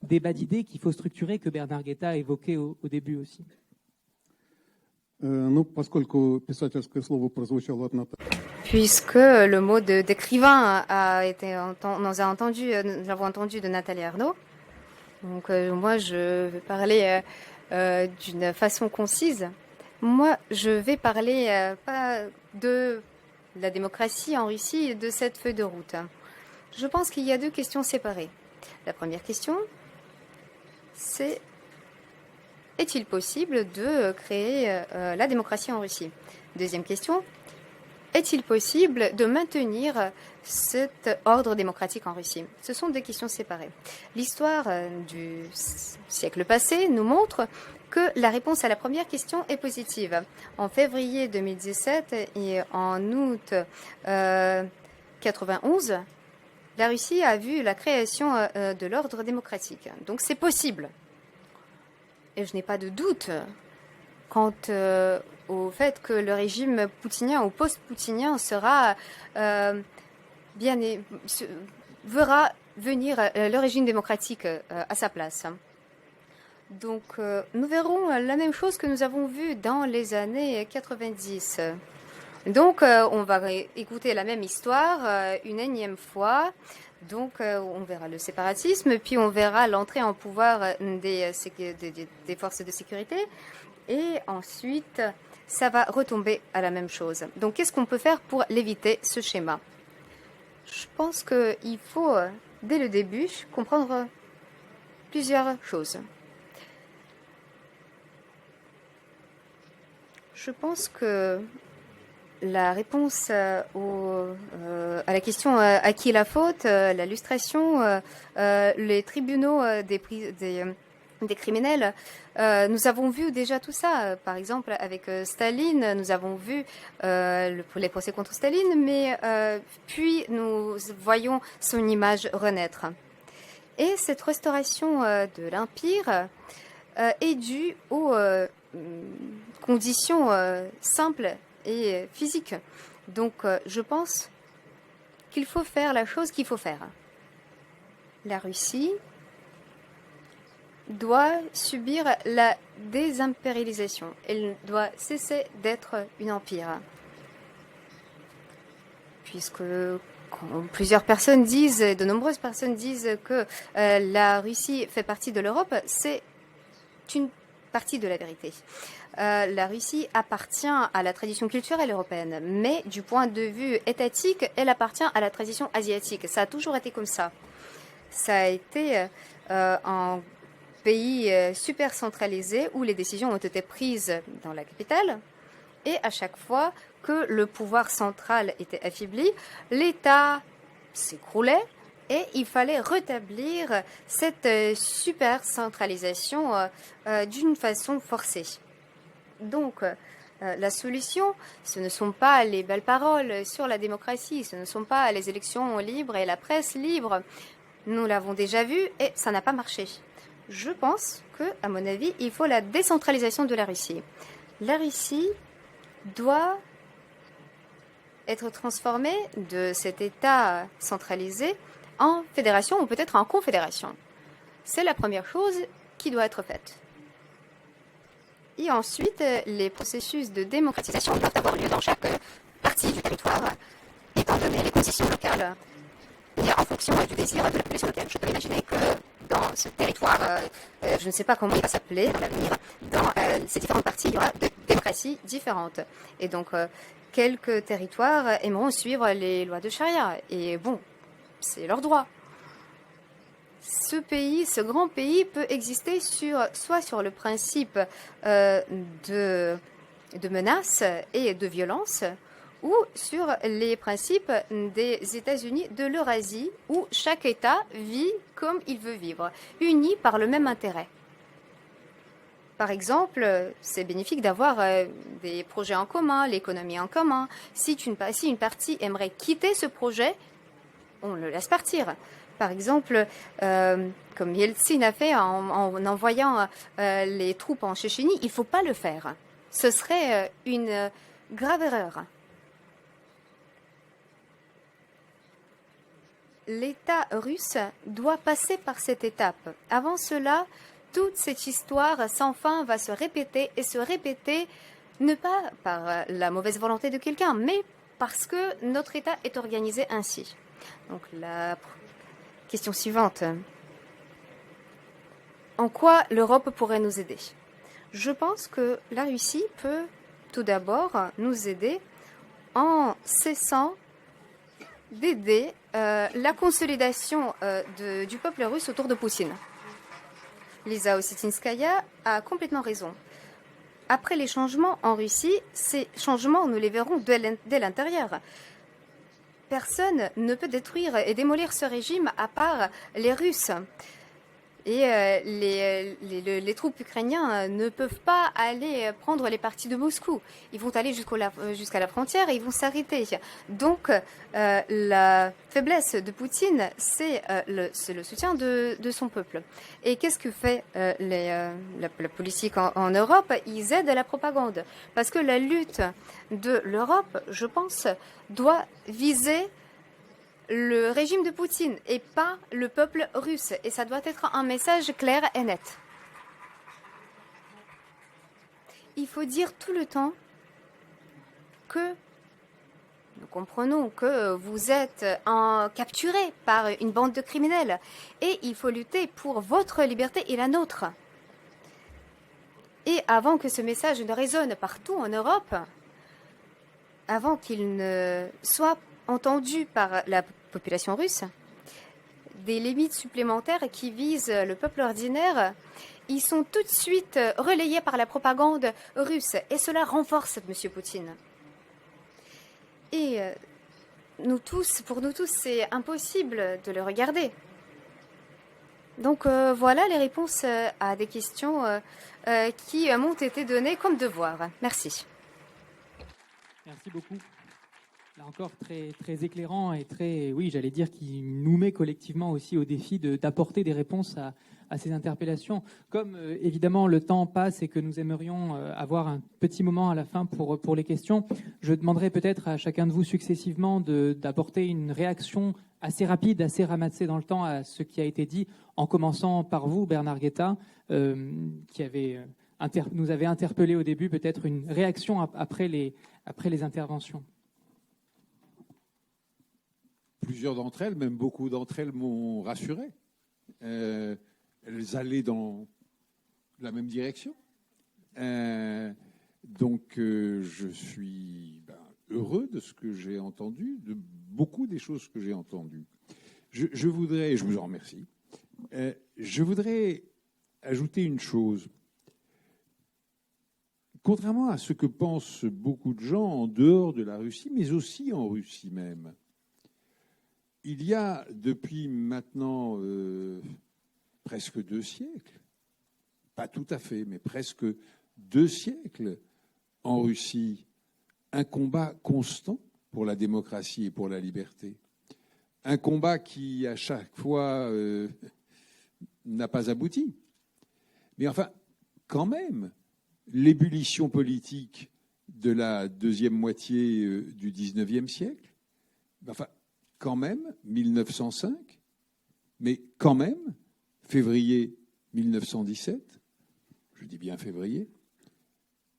débat d'idées qu'il faut structurer, que Bernard Guetta a évoqué au début aussi? Puisque le mot d'écrivain nous l'avons entendu de Nathalie Arnaud, donc moi je vais parler d'une façon concise. Moi, je vais parler pas de la démocratie en Russie et de cette feuille de route. Je pense qu'il y a 2 questions séparées. La première question, c'est est-il possible de créer la démocratie en Russie? Deuxième question, est-il possible de maintenir cet ordre démocratique en Russie? Ce sont 2 questions séparées. L'histoire du siècle passé nous montre que la réponse à la première question est positive. En février 2017 et en août 91, la Russie a vu la création de l'ordre démocratique. Donc c'est possible. Et je n'ai pas de doute quant au fait que le régime poutinien ou post-poutinien verra venir le régime démocratique à sa place. Donc, nous verrons la même chose que nous avons vu dans les années 90. Donc, on va écouter la même histoire une énième fois. Donc, on verra le séparatisme, puis on verra l'entrée en pouvoir des forces de sécurité. Et ensuite, ça va retomber à la même chose. Donc, qu'est-ce qu'on peut faire pour l'éviter, ce schéma? Je pense qu'il faut, dès le début, comprendre plusieurs choses. Je pense que la réponse à la question à qui la faute, la lustration, les tribunaux des criminels, nous avons vu déjà tout ça. Par exemple, avec Staline, nous avons vu les procès contre Staline, mais puis nous voyons son image renaître. Et cette restauration de l'Empire est due aux conditions simples et physiques. Donc, je pense qu'il faut faire la chose qu'il faut faire. La Russie doit subir la désimpérialisation. Elle doit cesser d'être un empire. Puisque plusieurs personnes disent, de nombreuses personnes disent que la Russie fait partie de l'Europe, c'est une partie de la vérité. La Russie appartient à la tradition culturelle européenne, mais du point de vue étatique, elle appartient à la tradition asiatique. Ça a toujours été comme ça. Ça a été un pays super centralisé où les décisions ont été prises dans la capitale. Et à chaque fois que le pouvoir central était affaibli, l'État s'écroulait et il fallait rétablir cette super centralisation d'une façon forcée. Donc, la solution, ce ne sont pas les belles paroles sur la démocratie, ce ne sont pas les élections libres et la presse libre. Nous l'avons déjà vu et ça n'a pas marché. Je pense que, à mon avis, il faut la décentralisation de la Russie. La Russie doit être transformée de cet État centralisé en fédération ou peut-être en confédération. C'est la première chose qui doit être faite. Et ensuite, les processus de démocratisation doivent avoir lieu dans chaque partie du territoire, étant donné les conditions locales et en fonction du désir de la population locale. Je peux imaginer que dans ce territoire, je ne sais pas comment il va s'appeler à l'avenir, dans ces différentes parties, il y aura des démocraties différentes. Et donc, quelques territoires aimeront suivre les lois de charia. Et bon, c'est leur droit. Ce pays, ce grand pays peut exister soit sur le principe de menace et de violence, ou sur les principes des États-Unis de l'Eurasie, où chaque État vit comme il veut vivre, uni par le même intérêt. Par exemple, c'est bénéfique d'avoir des projets en commun, l'économie en commun. Si une partie aimerait quitter ce projet, on le laisse partir. Par exemple, comme Yeltsin a fait en envoyant les troupes en Tchétchénie, il ne faut pas le faire. Ce serait une grave erreur. L'État russe doit passer par cette étape. Avant cela, toute cette histoire sans fin va se répéter et se répéter, ne pas par la mauvaise volonté de quelqu'un, mais parce que notre État est organisé ainsi. Donc la question suivante. En quoi l'Europe pourrait nous aider? Je pense que la Russie peut tout d'abord nous aider en cessant d'aider la consolidation du peuple russe autour de Poutine. Lisa Ossetinsskaya a complètement raison. Après les changements en Russie, ces changements, nous les verrons dès l'intérieur. Personne ne peut détruire et démolir ce régime à part les Russes. Et les troupes ukrainiennes ne peuvent pas aller prendre les parties de Moscou. Ils vont aller jusqu'à la frontière et ils vont s'arrêter. Donc, la faiblesse de Poutine, c'est le soutien de son peuple. Et qu'est-ce que fait la politique en Europe? Ils aident à la propagande. Parce que la lutte de l'Europe, je pense, doit viser le régime de Poutine et pas le peuple russe. Et ça doit être un message clair et net. Il faut dire tout le temps que nous comprenons que vous êtes capturé par une bande de criminels et il faut lutter pour votre liberté et la nôtre. Et avant que ce message ne résonne partout en Europe, avant qu'il ne soit entendu par la population russe, des limites supplémentaires qui visent le peuple ordinaire, ils sont tout de suite relayés par la propagande russe et cela renforce M. Poutine. Et pour nous tous, c'est impossible de le regarder. Donc voilà les réponses à des questions qui m'ont été données comme devoir. Merci. Merci beaucoup. Là encore, très, très éclairant et très, oui, j'allais dire, qui nous met collectivement aussi au défi d'apporter des réponses à ces interpellations. Comme évidemment le temps passe et que nous aimerions avoir un petit moment à la fin pour les questions, je demanderai peut-être à chacun de vous successivement d'apporter une réaction assez rapide, assez ramassé dans le temps à ce qui a été dit, en commençant par vous, Bernard Guetta, qui nous avait interpellé au début, peut-être une réaction après les interventions. Plusieurs d'entre elles, même beaucoup d'entre elles, m'ont rassuré. Elles allaient dans la même direction. Donc, je suis heureux de ce que j'ai entendu, de beaucoup des choses que j'ai entendues. Je voudrais, et je vous en remercie, je voudrais ajouter une chose. Contrairement à ce que pensent beaucoup de gens en dehors de la Russie, mais aussi en Russie même, il y a depuis maintenant presque 2 siècles, pas tout à fait, mais presque 2 siècles en Russie, un combat constant pour la démocratie et pour la liberté. Un combat qui, à chaque fois, n'a pas abouti. Mais enfin, quand même, l'ébullition politique de la deuxième moitié du XIXe siècle, enfin, quand même, 1905, mais quand même, février 1917, je dis bien février,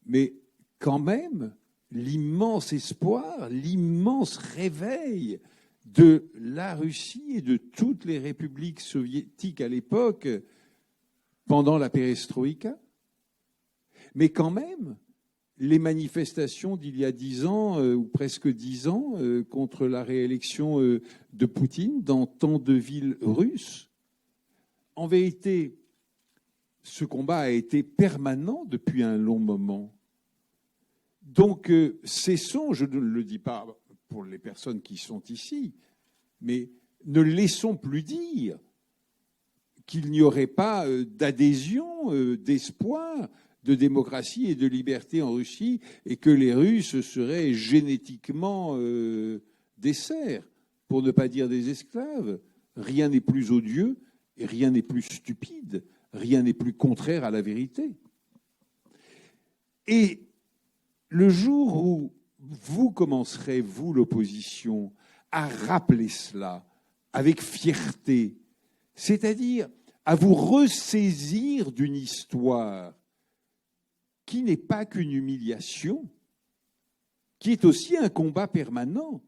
mais quand même, l'immense espoir, l'immense réveil de la Russie et de toutes les républiques soviétiques à l'époque pendant la perestroïka, mais quand même, les manifestations d'il y a 10 ans, ou presque 10 ans, contre la réélection de Poutine dans tant de villes russes. En vérité, ce combat a été permanent depuis un long moment. Donc, cessons, je ne le dis pas pour les personnes qui sont ici, mais ne laissons plus dire qu'il n'y aurait pas d'adhésion, d'espoir, de démocratie et de liberté en Russie, et que les Russes seraient génétiquement des serfs, pour ne pas dire des esclaves. Rien n'est plus odieux et rien n'est plus stupide, rien n'est plus contraire à la vérité. Et le jour où vous commencerez, vous l'opposition, à rappeler cela avec fierté, c'est-à-dire à vous ressaisir d'une histoire qui n'est pas qu'une humiliation, qui est aussi un combat permanent,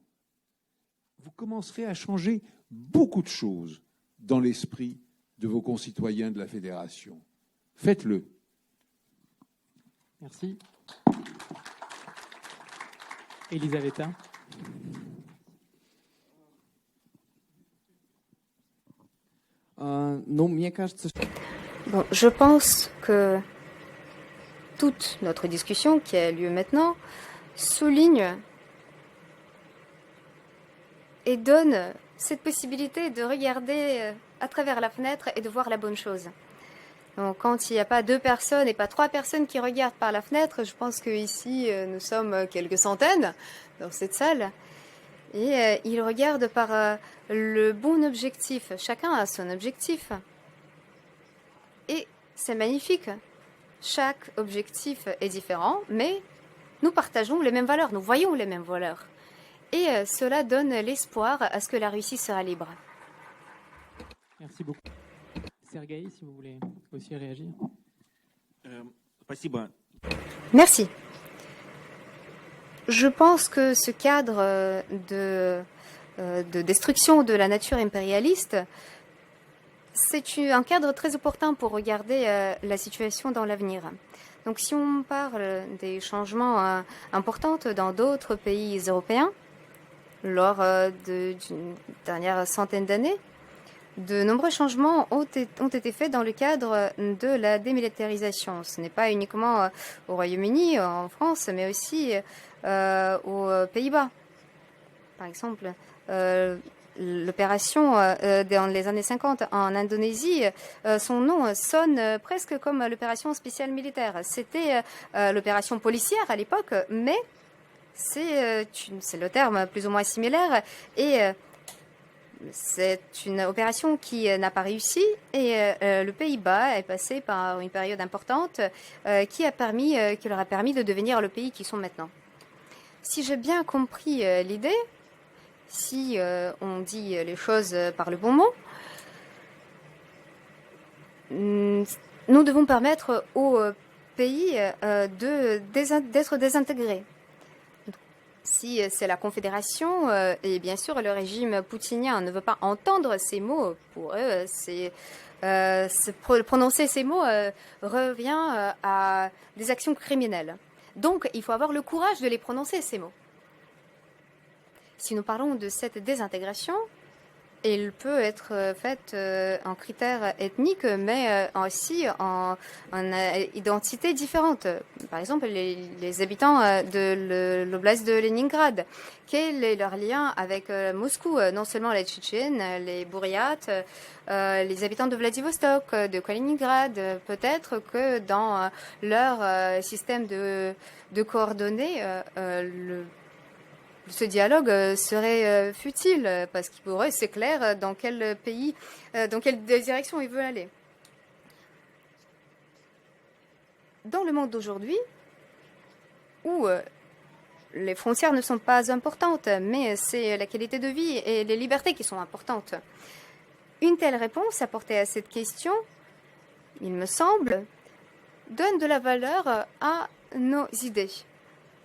vous commencerez à changer beaucoup de choses dans l'esprit de vos concitoyens de la Fédération. Faites-le. Merci. Elisaveta. Bon, je pense que toute notre discussion qui a lieu maintenant souligne et donne cette possibilité de regarder à travers la fenêtre et de voir la bonne chose. Donc, quand il n'y a pas 2 personnes et pas 3 personnes qui regardent par la fenêtre, je pense qu'ici, nous sommes quelques centaines dans cette salle. Et ils regardent par le bon objectif. Chacun a son objectif. Et c'est magnifique. Chaque objectif est différent, mais nous partageons les mêmes valeurs, nous voyons les mêmes valeurs. Et cela donne l'espoir à ce que la Russie sera libre. Merci beaucoup. Sergueï, si vous voulez aussi réagir. Merci. Je pense que ce cadre de destruction de la nature impérialiste, c'est un cadre très important pour regarder la situation dans l'avenir. Donc si on parle des changements importants dans d'autres pays européens, lors d'une dernière centaine d'années, de nombreux changements ont été faits dans le cadre de la démilitarisation. Ce n'est pas uniquement au Royaume-Uni, en France, mais aussi aux Pays-Bas. Par exemple, l'opération dans les années 50 en Indonésie, son nom sonne presque comme l'opération spéciale militaire. C'était l'opération policière à l'époque, mais c'est le terme plus ou moins similaire. Et c'est une opération qui n'a pas réussi et le Pays-Bas est passé par une période importante qui leur a permis de devenir le pays qu'ils sont maintenant. Si j'ai bien compris l'idée, si on dit les choses par le bon mot, nous devons permettre au pays d'être désintégré. Si c'est la Confédération, et bien sûr le régime poutinien ne veut pas entendre ces mots, pour eux, prononcer ces mots revient à des actions criminelles. Donc il faut avoir le courage de les prononcer, ces mots. Si nous parlons de cette désintégration, elle peut être faite en critères ethniques, mais aussi en identités différentes. Par exemple, les habitants de l'oblast de Leningrad, quel est leur lien avec Moscou? Non seulement les Tchétchènes, les Bouriates, les habitants de Vladivostok, de Kaliningrad. Peut-être que dans leur système de coordonnées, ce dialogue serait futile parce qu'il pourrait, c'est clair, dans quel pays, dans quelle direction il veut aller. Dans le monde d'aujourd'hui, où les frontières ne sont pas importantes, mais c'est la qualité de vie et les libertés qui sont importantes, une telle réponse apportée à cette question, il me semble, donne de la valeur à nos idées.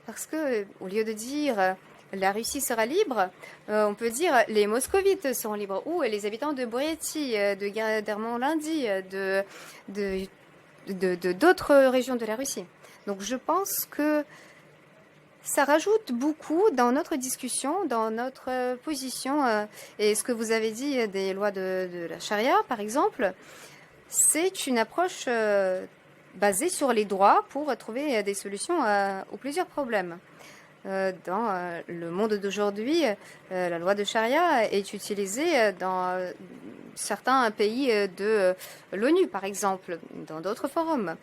Parce que, au lieu de dire la Russie sera libre, on peut dire les moscovites seront libres, ou les habitants de Bouriatie, de Guermanlindie, d'autres régions de la Russie. Donc je pense que ça rajoute beaucoup dans notre discussion, dans notre position. Et ce que vous avez dit des lois de la charia, par exemple, c'est une approche basée sur les droits pour trouver des solutions aux plusieurs problèmes. Dans le monde d'aujourd'hui, la loi de charia est utilisée dans certains pays de l'ONU, par exemple, dans d'autres forums.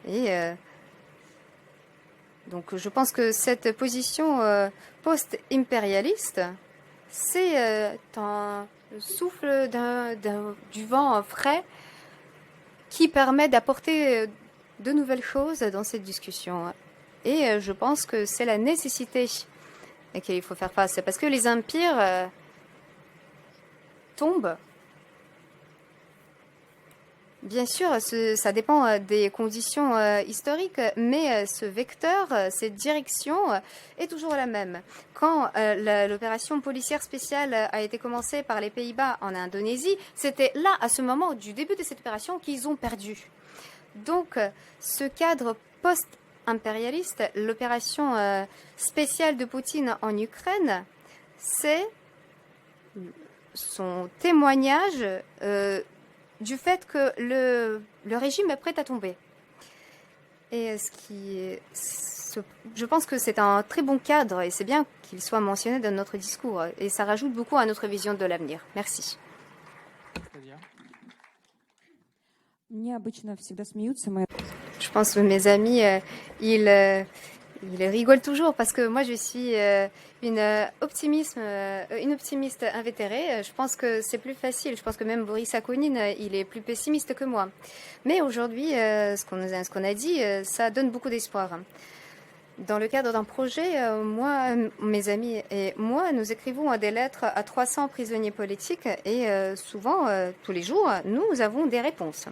Et donc je pense que cette position post-impérialiste, c'est un souffle du vent frais qui permet d'apporter de nouvelles choses dans cette discussion. Et je pense que c'est la nécessité à laquelle il faut faire face. Parce que les empires tombent. Bien sûr, ça dépend des conditions historiques, mais ce vecteur, cette direction est toujours la même. Quand l'opération policière spéciale a été commencée par les Pays-Bas en Indonésie, c'était là, à ce moment du début de cette opération, qu'ils ont perdu. Donc, ce cadre post-impérialiste, l'opération spéciale de Poutine en Ukraine, c'est son témoignage du fait que le régime est prêt à tomber. Et je pense que c'est un très bon cadre et c'est bien qu'il soit mentionné dans notre discours. Et ça rajoute beaucoup à notre vision de l'avenir. Merci. Je pense que mes amis, ils rigolent toujours parce que moi je suis une optimiste invétérée. Je pense que c'est plus facile. Je pense que même Boris Akounine, il est plus pessimiste que moi. Mais aujourd'hui, ce qu'on a dit, ça donne beaucoup d'espoir. Dans le cadre d'un projet, moi, mes amis et moi, nous écrivons des lettres à 300 prisonniers politiques et souvent, tous les jours, nous avons des réponses.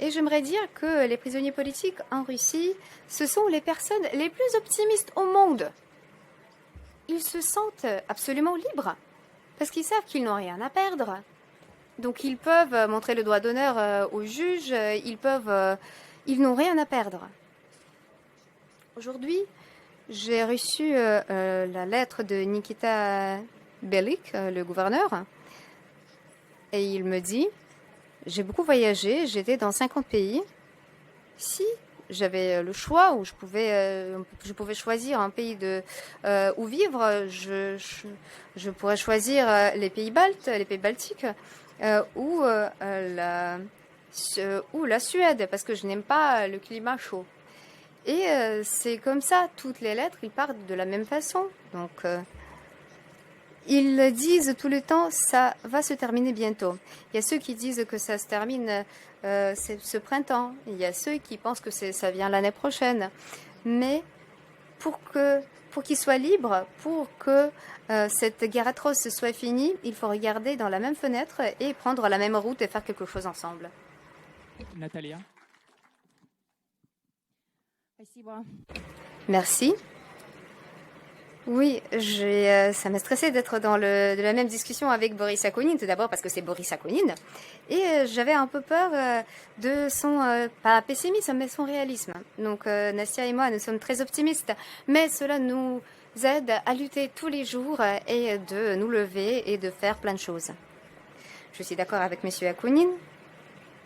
Et j'aimerais dire que les prisonniers politiques en Russie, ce sont les personnes les plus optimistes au monde. Ils se sentent absolument libres parce qu'ils savent qu'ils n'ont rien à perdre. Donc ils peuvent montrer le doigt d'honneur aux juges, ils n'ont rien à perdre. Aujourd'hui, j'ai reçu la lettre de Nikita Belik, le gouverneur, et il me dit: j'ai beaucoup voyagé, j'étais dans 50 pays. Si j'avais le choix, où je pouvais choisir un pays où vivre, je pourrais choisir les pays baltes, les pays baltiques, ou la Suède, parce que je n'aime pas le climat chaud. Et c'est comme ça, toutes les lettres, ils partent de la même façon. Donc, ils disent tout le temps, ça va se terminer bientôt. Il y a ceux qui disent que ça se termine ce printemps. Il y a ceux qui pensent que ça vient l'année prochaine. Mais pour qu'il soit libre, pour que cette guerre atroce soit finie, il faut regarder dans la même fenêtre et prendre la même route et faire quelque chose ensemble. Natalia. Merci. Oui, ça m'a stressé d'être dans de la même discussion avec Boris Akounine, tout d'abord parce que c'est Boris Akounine, et j'avais un peu peur de son, pas pessimisme, mais son réalisme. Donc Nastia et moi, nous sommes très optimistes, mais cela nous aide à lutter tous les jours et de nous lever et de faire plein de choses. Je suis d'accord avec M. Akounine.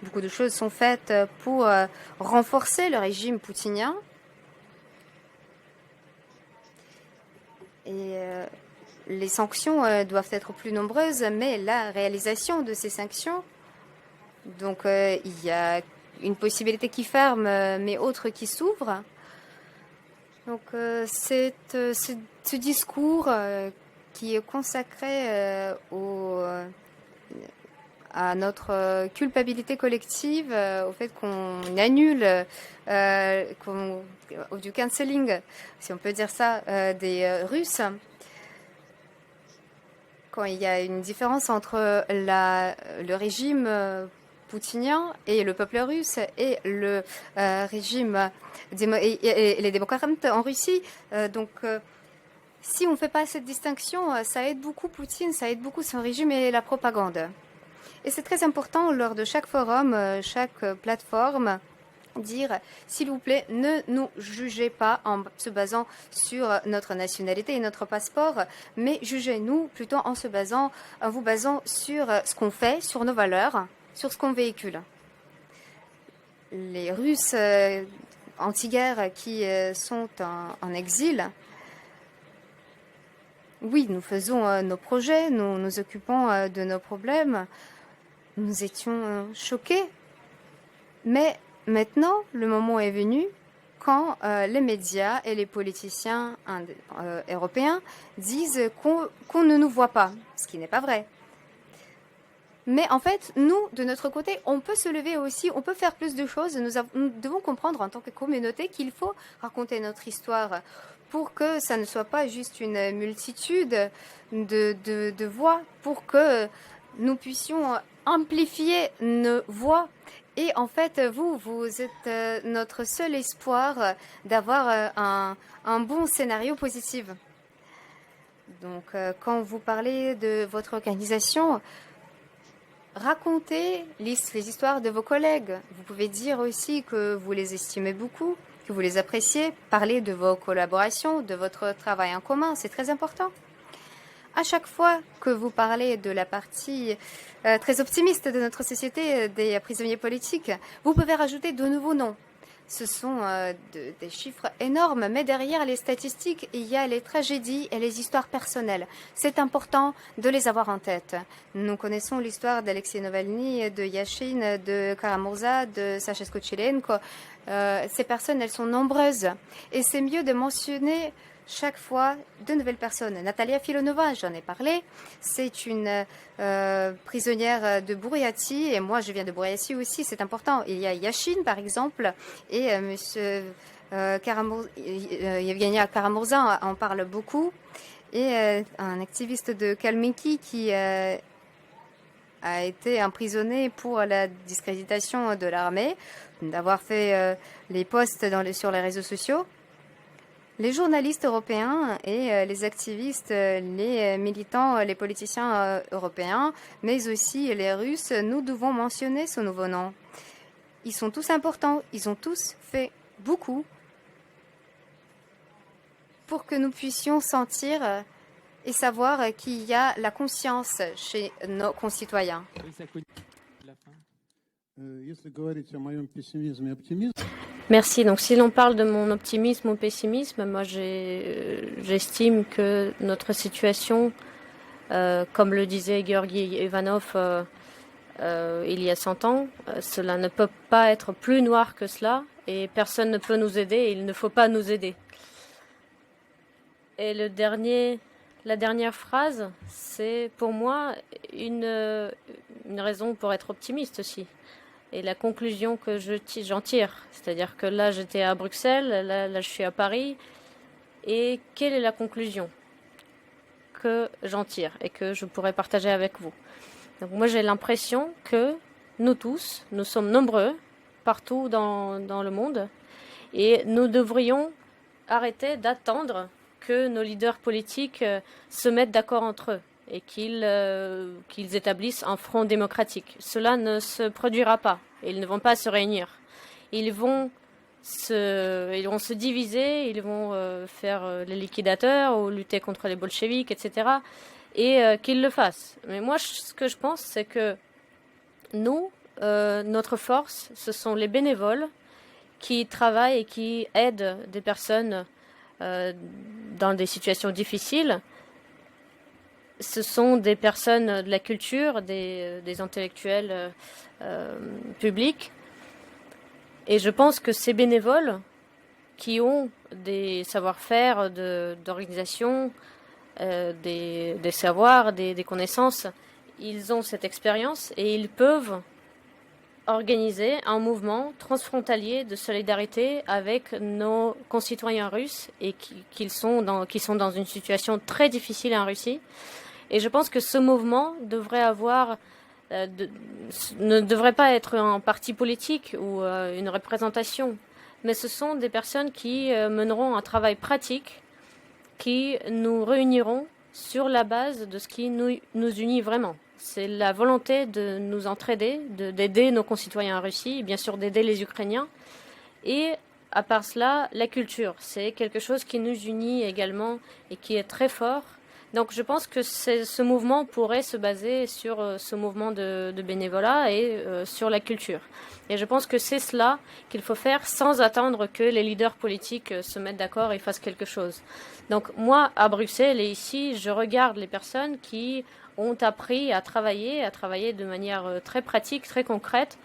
Beaucoup de choses sont faites pour renforcer le régime poutinien. Et les sanctions doivent être plus nombreuses, mais la réalisation de ces sanctions, donc il y a une possibilité qui ferme, mais autre qui s'ouvre. Donc c'est ce discours qui est consacré à notre culpabilité collective, au fait qu'on annule du cancelling, si on peut dire ça, des Russes. Quand il y a une différence entre le régime poutinien et le peuple russe et le régime et les démocrates en Russie, si on ne fait pas cette distinction, ça aide beaucoup Poutine, ça aide beaucoup son régime et la propagande. Et c'est très important lors de chaque forum, chaque plateforme, dire s'il vous plaît, ne nous jugez pas en se basant sur notre nationalité et notre passeport, mais jugez-nous plutôt en vous basant sur ce qu'on fait, sur nos valeurs, sur ce qu'on véhicule. Les Russes anti-guerre qui sont en exil, oui, nous faisons nos projets, nous nous occupons de nos problèmes. Nous étions choqués. Mais maintenant, le moment est venu quand les médias et les politiciens européens disent qu'on ne nous voit pas, ce qui n'est pas vrai. Mais en fait, nous, de notre côté, on peut se lever aussi, on peut faire plus de choses. Nous devons comprendre en tant que communauté qu'il faut raconter notre histoire pour que ça ne soit pas juste une multitude de voix, pour que nous puissions amplifier nos voix. Et en fait, vous êtes notre seul espoir d'avoir un bon scénario positif. Donc, quand vous parlez de votre organisation, racontez les histoires de vos collègues. Vous pouvez dire aussi que vous les estimez beaucoup, que vous les appréciez. Parlez de vos collaborations, de votre travail en commun. C'est très important. À chaque fois que vous parlez de la partie très optimiste de notre société, des prisonniers politiques, vous pouvez rajouter de nouveaux noms. Ce sont des chiffres énormes, mais derrière les statistiques, il y a les tragédies et les histoires personnelles. C'est important de les avoir en tête. Nous connaissons l'histoire d'Alexei Navalny, de Yashin, de Karamurza, de Sacha Skochilenko. Ces personnes, elles sont nombreuses. Et c'est mieux de mentionner chaque fois de nouvelles personnes. Natalia Filonova, j'en ai parlé, c'est une prisonnière de Bouriatie, et moi je viens de Bouriatie aussi, c'est important. Il y a Yashin par exemple, et Yevgenia Karamurza en parle beaucoup, et un activiste de Kalmykie qui a été emprisonné pour la discréditation de l'armée, d'avoir fait les posts sur les réseaux sociaux. Les journalistes européens et les activistes, les militants, les politiciens européens, mais aussi les Russes, nous devons mentionner ce nouveau nom. Ils sont tous importants, ils ont tous fait beaucoup pour que nous puissions sentir et savoir qu'il y a la conscience chez nos concitoyens. Merci. Donc, si l'on parle de mon optimisme ou pessimisme, moi, j'estime que notre situation, comme le disait Georgi Ivanov il y a 100 ans, cela ne peut pas être plus noir que cela, et personne ne peut nous aider, et il ne faut pas nous aider. Et la dernière phrase, c'est pour moi une raison pour être optimiste aussi. Et la conclusion que j'en tire, c'est-à-dire que là j'étais à Bruxelles, là je suis à Paris, et quelle est la conclusion que j'en tire et que je pourrais partager avec vous. Donc moi j'ai l'impression que nous tous, nous sommes nombreux partout dans le monde et nous devrions arrêter d'attendre que nos leaders politiques se mettent d'accord entre eux et qu'ils établissent un front démocratique. Cela ne se produira pas. Ils ne vont pas se réunir. Ils vont se diviser, ils vont faire les liquidateurs ou lutter contre les bolcheviks, etc. Et qu'ils le fassent. Mais moi, ce que je pense, c'est que nous, notre force, ce sont les bénévoles qui travaillent et qui aident des personnes dans des situations difficiles. Ce sont des personnes de la culture, des intellectuels publics. Et je pense que ces bénévoles qui ont des savoir-faire d'organisation, des savoirs, des connaissances, ils ont cette expérience et ils peuvent organiser un mouvement transfrontalier de solidarité avec nos concitoyens russes et qui sont dans une situation très difficile en Russie. Et je pense que ce mouvement devrait ne devrait pas être un parti politique ou une représentation, mais ce sont des personnes qui mèneront un travail pratique, qui nous réuniront sur la base de ce qui nous unit vraiment. C'est la volonté de nous entraider, d'aider nos concitoyens en Russie, et bien sûr d'aider les Ukrainiens. Et à part cela, la culture, c'est quelque chose qui nous unit également et qui est très fort. Donc je pense que ce mouvement pourrait se baser sur ce mouvement de bénévolat et sur la culture. Et je pense que c'est cela qu'il faut faire sans attendre que les leaders politiques se mettent d'accord et fassent quelque chose. Donc moi, à Bruxelles et ici, je regarde les personnes qui ont appris à travailler de manière très pratique, très concrète,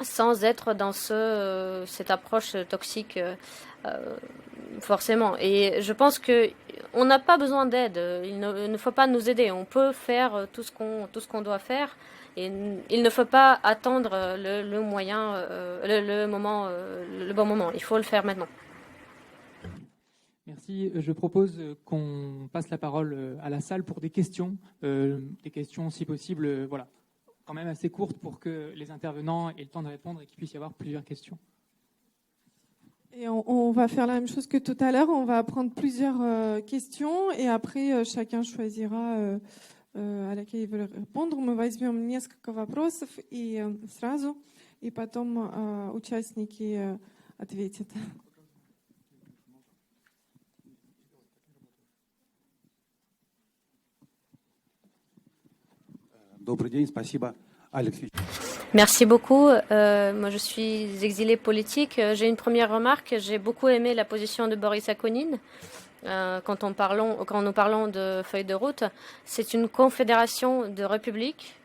sans être dans cette approche toxique forcément. Et je pense qu'on n'a pas besoin d'aide. Il ne faut pas nous aider. On peut faire tout ce qu'on doit faire. Et il ne faut pas attendre le bon moment. Il faut le faire maintenant. Merci. Je propose qu'on passe la parole à la salle pour des questions si possible, voilà, quand même assez courtes pour que les intervenants aient le temps de répondre et qu'il puisse y avoir plusieurs questions. Et on va faire la même chose que tout à l'heure. On va prendre plusieurs questions et après chacun choisira à laquelle il veut répondre. Мы возьмем несколько вопросов и сразу, и потом участники ответят. Добрый день, спасибо. Алексей. Merci beaucoup. Moi, je suis exilée politique. J'ai une première remarque. J'ai beaucoup aimé la position de Boris Akounine. Quand nous parlons de feuille de route, c'est une confédération de républiques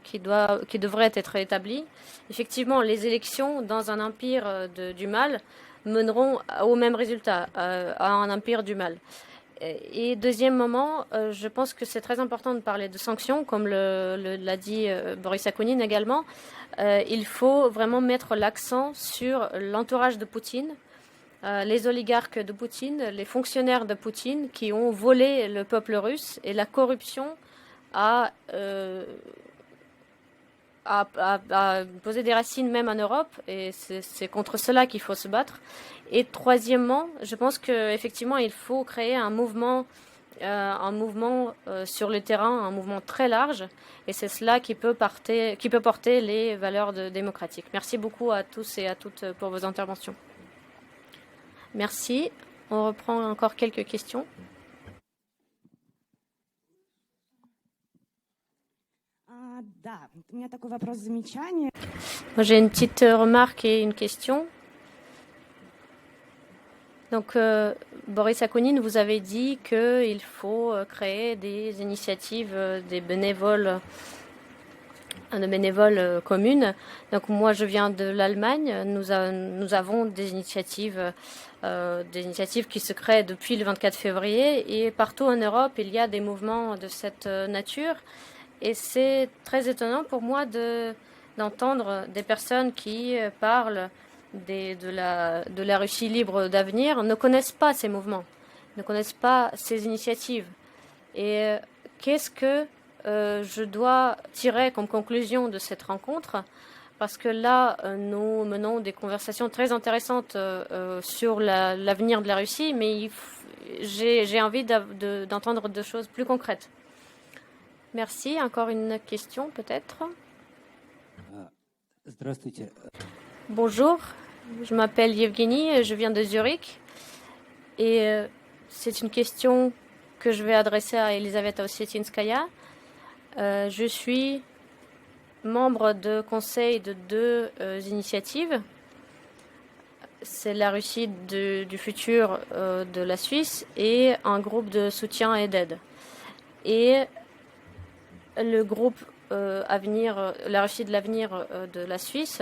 qui devrait être établie. Effectivement, les élections dans un empire du mal mèneront au même résultat, à un empire du mal. Et deuxième moment, je pense que c'est très important de parler de sanctions, comme l'a dit Boris Akounine également. Il faut vraiment mettre l'accent sur l'entourage de Poutine, les oligarques de Poutine, les fonctionnaires de Poutine qui ont volé le peuple russe, et la corruption a posé des racines même en Europe, et c'est contre cela qu'il faut se battre. Et troisièmement, je pense qu'effectivement, il faut créer un mouvement sur le terrain, un mouvement très large, et c'est cela qui peut porter les valeurs démocratiques. Merci beaucoup à tous et à toutes pour vos interventions. Merci. On reprend encore quelques questions. Moi, j'ai une petite remarque et une question. Donc, Boris Akounine, vous avez dit qu'il faut créer des initiatives, des bénévoles communes. Donc, moi, je viens de l'Allemagne. Nous avons des initiatives qui se créent depuis le 24 février. Et partout en Europe, il y a des mouvements de cette nature. Et c'est très étonnant pour moi d'entendre des personnes qui parlent de la Russie libre d'avenir ne connaissent pas ces mouvements, ne connaissent pas ces initiatives. Et qu'est-ce que je dois tirer comme conclusion de cette rencontre? Parce que là, nous menons des conversations très intéressantes sur l'avenir de la Russie, mais j'ai envie d'entendre des choses plus concrètes. Merci. Encore une question, peut-être? Здравствуйте. Bonjour, je m'appelle Yevgeny, je viens de Zurich. Et c'est une question que je vais adresser à Elisaveta Ossetinskaya. Je suis membre de conseil de deux initiatives. C'est la Russie du futur de la Suisse et un groupe de soutien et d'aide. Et le groupe Avenir, la Russie de l'avenir de la Suisse,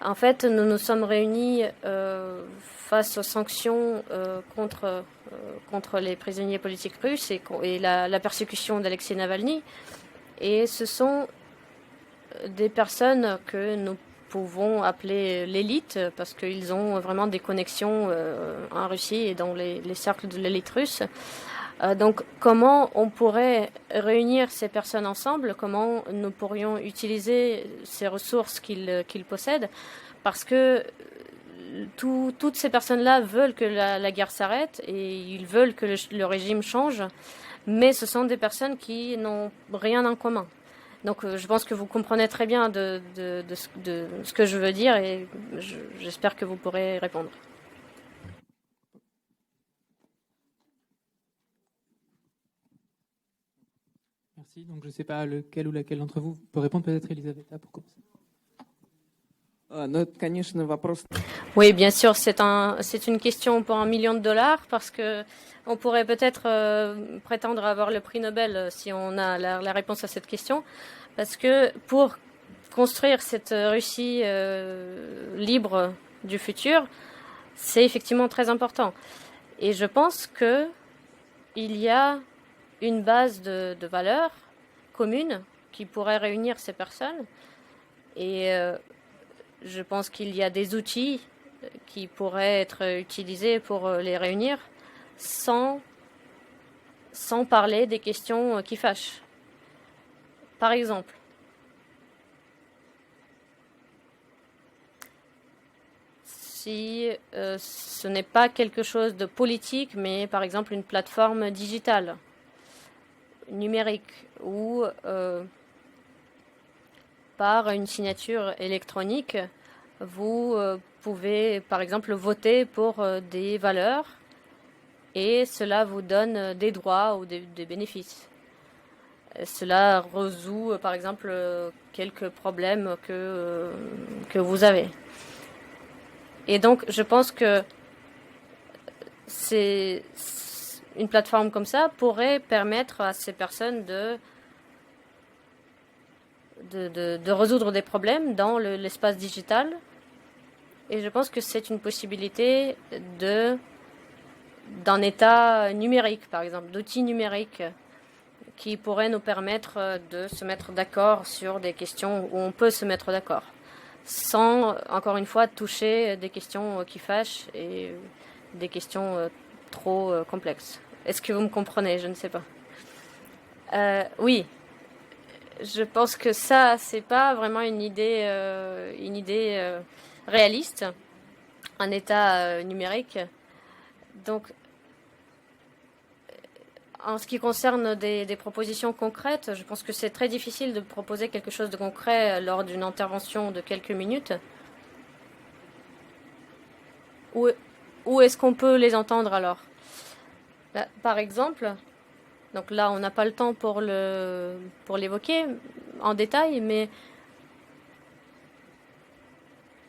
en fait, nous nous sommes réunis face aux sanctions contre les prisonniers politiques russes et la persécution d'Alexei Navalny. Et ce sont des personnes que nous pouvons appeler l'élite parce qu'ils ont vraiment des connexions en Russie et dans les cercles de l'élite russe. Donc, comment on pourrait réunir ces personnes ensemble? Comment nous pourrions utiliser ces ressources qu'ils possèdent? Parce que toutes ces personnes-là veulent que la guerre s'arrête et ils veulent que le régime change, mais ce sont des personnes qui n'ont rien en commun. Donc, je pense que vous comprenez très bien de ce que je veux dire et j'espère que vous pourrez répondre. Merci. Donc, je ne sais pas lequel ou laquelle d'entre vous peut répondre. Peut-être Elisaveta pour commencer. Oui, bien sûr, c'est une question pour $1 million parce que on pourrait peut-être prétendre avoir le prix Nobel si on a la réponse à cette question. Parce que pour construire cette Russie libre du futur, c'est effectivement très important. Et je pense que il y a une base de valeurs communes qui pourrait réunir ces personnes. Et je pense qu'il y a des outils qui pourraient être utilisés pour les réunir sans parler des questions qui fâchent. Par exemple, si ce n'est pas quelque chose de politique, mais par exemple une plateforme digitale, numérique, ou par une signature électronique, vous pouvez par exemple voter pour des valeurs et cela vous donne des droits ou des bénéfices. Cela résout par exemple quelques problèmes que vous avez. Et donc je pense que une plateforme comme ça pourrait permettre à ces personnes de résoudre des problèmes dans l'espace digital. Et je pense que c'est une possibilité d'un État numérique, par exemple, d'outils numériques qui pourraient nous permettre de se mettre d'accord sur des questions où on peut se mettre d'accord, sans, encore une fois, toucher des questions qui fâchent et des questions trop complexes. Est-ce que vous me comprenez? Je ne sais pas. Oui. Je pense que ça, c'est pas vraiment une idée réaliste, un État numérique. Donc, en ce qui concerne des propositions concrètes, je pense que c'est très difficile de proposer quelque chose de concret lors d'une intervention de quelques minutes. Où est-ce qu'on peut les entendre alors? Là, par exemple, donc là, on n'a pas le temps pour l'évoquer en détail, mais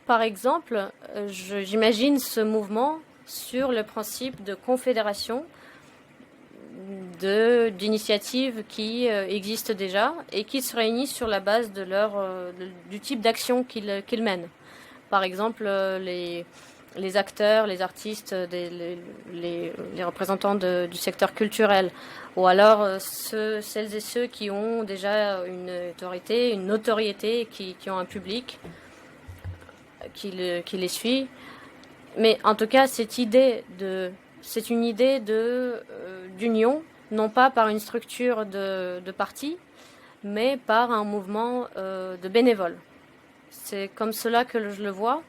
par exemple, j'imagine ce mouvement sur le principe de confédération d'initiatives qui existent déjà et qui se réunissent sur la base du type d'action qu'ils mènent. Par exemple, les acteurs, les artistes, les représentants du secteur culturel, ou alors celles et ceux qui ont déjà une notoriété, qui ont un public. qui les suit. Mais en tout cas, c'est une idée d'union, non pas par une structure de parti, mais par un mouvement de bénévoles. C'est comme cela que je le vois.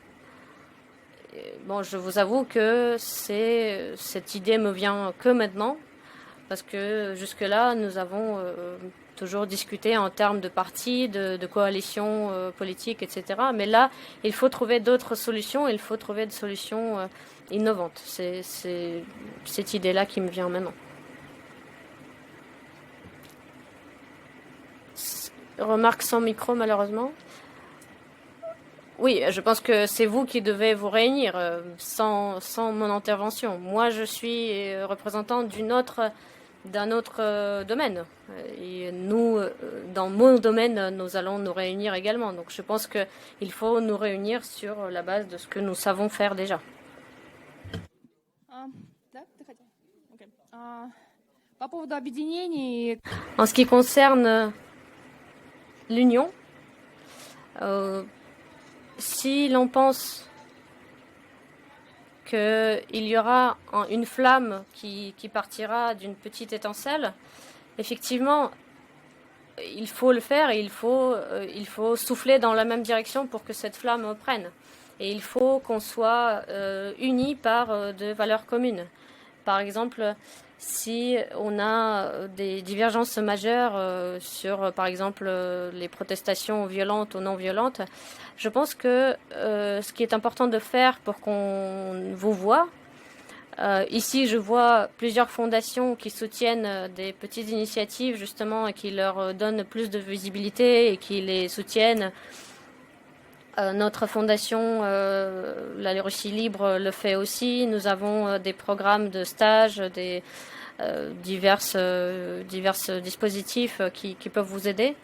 Bon, je vous avoue que cette idée me vient que maintenant, parce que jusque-là, nous avons toujours discuté en termes de partis, de coalitions politiques, etc. Mais là, il faut trouver d'autres solutions, il faut trouver des solutions innovantes. C'est cette idée-là qui me vient maintenant. Remarque sans micro, malheureusement. Oui, je pense que c'est vous qui devez vous réunir sans mon intervention. Moi, je suis représentant d'un autre domaine. Et nous, dans mon domaine, nous allons nous réunir également. Donc je pense qu'il faut nous réunir sur la base de ce que nous savons faire déjà. En ce qui concerne l'union, si l'on pense qu'il y aura une flamme qui partira d'une petite étincelle, effectivement, il faut le faire et il faut souffler dans la même direction pour que cette flamme prenne. Et il faut qu'on soit unis par des valeurs communes. Par exemple, si on a des divergences majeures sur, par exemple, les protestations violentes ou non violentes, je pense que ce qui est important de faire pour qu'on vous voie, ici je vois plusieurs fondations qui soutiennent des petites initiatives justement et qui leur donnent plus de visibilité et qui les soutiennent. Notre fondation, la Russie Libre, le fait aussi. Nous avons des programmes de stage, des divers dispositifs qui peuvent vous aider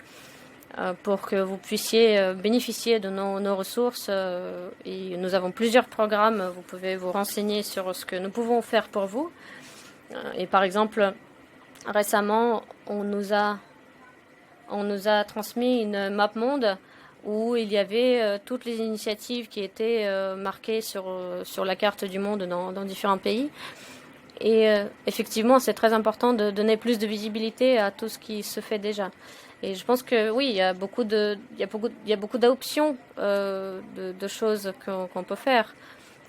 pour que vous puissiez bénéficier de nos ressources. Et nous avons plusieurs programmes. Vous pouvez vous renseigner sur ce que nous pouvons faire pour vous. Et par exemple, récemment, on nous a transmis une map monde où il y avait toutes les initiatives qui étaient marquées sur la carte du monde dans différents pays. Et effectivement, c'est très important de donner plus de visibilité à tout ce qui se fait déjà. Et je pense que oui, il y a beaucoup d'options de choses qu'on peut faire.